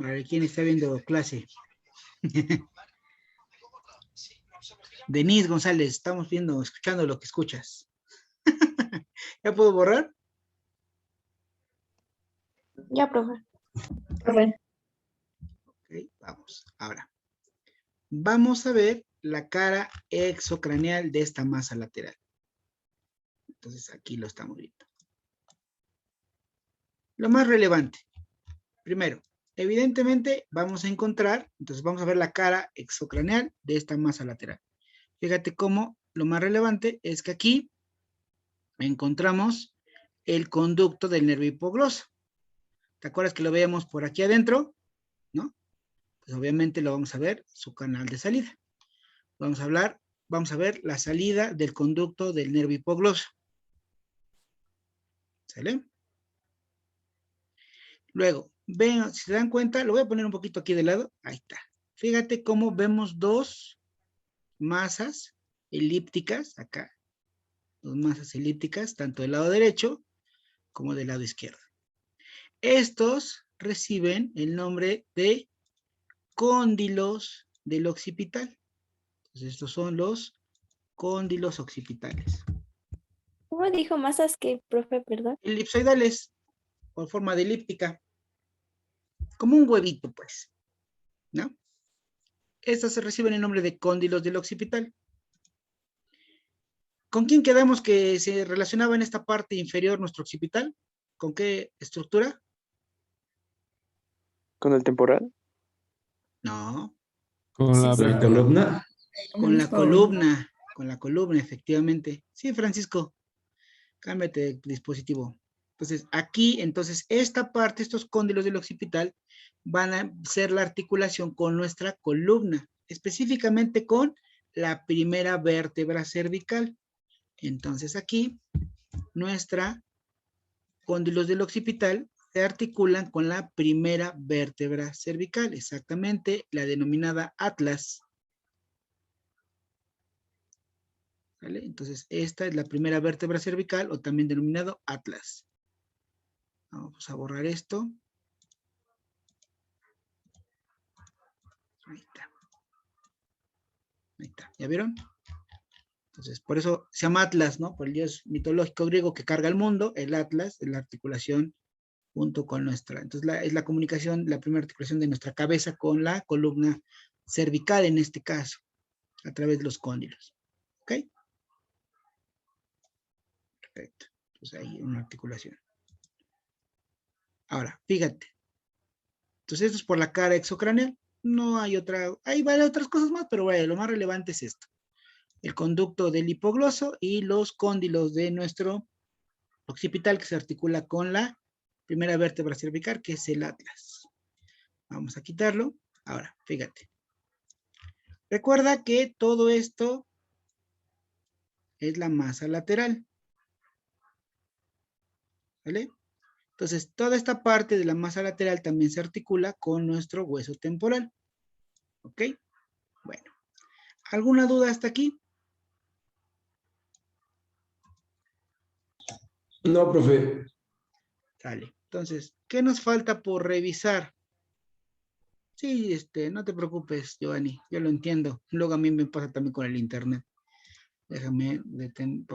A ver, ¿quién está viendo clase? Denise González, estamos viendo, escuchando lo que escuchas. ¿Ya puedo borrar? Ya, profe. Profe. Ok, vamos. Ahora, vamos a ver la cara exocraneal de esta masa lateral. Entonces, aquí lo estamos viendo. Lo más relevante. Primero, evidentemente vamos a encontrar, entonces vamos a ver la cara exocraneal de esta masa lateral. Fíjate cómo lo más relevante es que aquí encontramos el conducto del nervio hipogloso. ¿Te acuerdas que lo veíamos por aquí adentro? ¿No? Pues obviamente lo vamos a ver, su canal de salida. Vamos a ver la salida del conducto del nervio hipogloso. ¿Sale? Luego, ven, si se dan cuenta, lo voy a poner un poquito aquí de lado. Ahí está. Fíjate cómo vemos dos masas elípticas acá. Dos masas elípticas, tanto del lado derecho como del lado izquierdo. Estos reciben el nombre de cóndilos del occipital. Entonces, estos son los cóndilos occipitales. ¿Cómo dijo masas que, profe, perdón? Elipsoidales, por forma de elíptica. Como un huevito, pues. ¿No? Estas se reciben el nombre de cóndilos del occipital. ¿Con quién quedamos que se relacionaba en esta parte inferior nuestro occipital? ¿Con qué estructura? ¿Con el temporal? No, Con la columna. con la columna, efectivamente. Sí, Francisco, cámbiate de dispositivo. Entonces, aquí, entonces, esta parte, estos cóndilos del occipital, van a ser la articulación con nuestra columna, específicamente con la primera vértebra cervical. Entonces, aquí, nuestra cóndilos del occipital se articulan con la primera vértebra cervical, exactamente la denominada atlas. ¿Vale? Entonces, esta es la primera vértebra cervical o también denominado atlas. Vamos a borrar esto. Ahí está. Ahí está. ¿Ya vieron? Entonces, por eso se llama Atlas, ¿no? Por el dios mitológico griego que carga el mundo, el Atlas, es la articulación junto con nuestra. Entonces, es la comunicación, la primera articulación de nuestra cabeza con la columna cervical en este caso, a través de los cóndilos. ¿Ok? Perfecto. Entonces, ahí una articulación. Ahora, fíjate. Entonces, esto es por la cara exocraneal. No hay otra, hay varias otras cosas más, pero bueno, lo más relevante es esto. El conducto del hipogloso y los cóndilos de nuestro occipital que se articula con la primera vértebra cervical, que es el atlas. Vamos a quitarlo. Ahora, fíjate. Recuerda que todo esto es la masa lateral. ¿Vale? Entonces, toda esta parte de la masa lateral también se articula con nuestro hueso temporal. ¿Ok? Bueno. ¿Alguna duda hasta aquí? No, profe. Sale. Entonces, ¿qué nos falta por revisar? Sí, no te preocupes, Giovanni, yo lo entiendo. Luego a mí me pasa también con el internet. Déjame detener.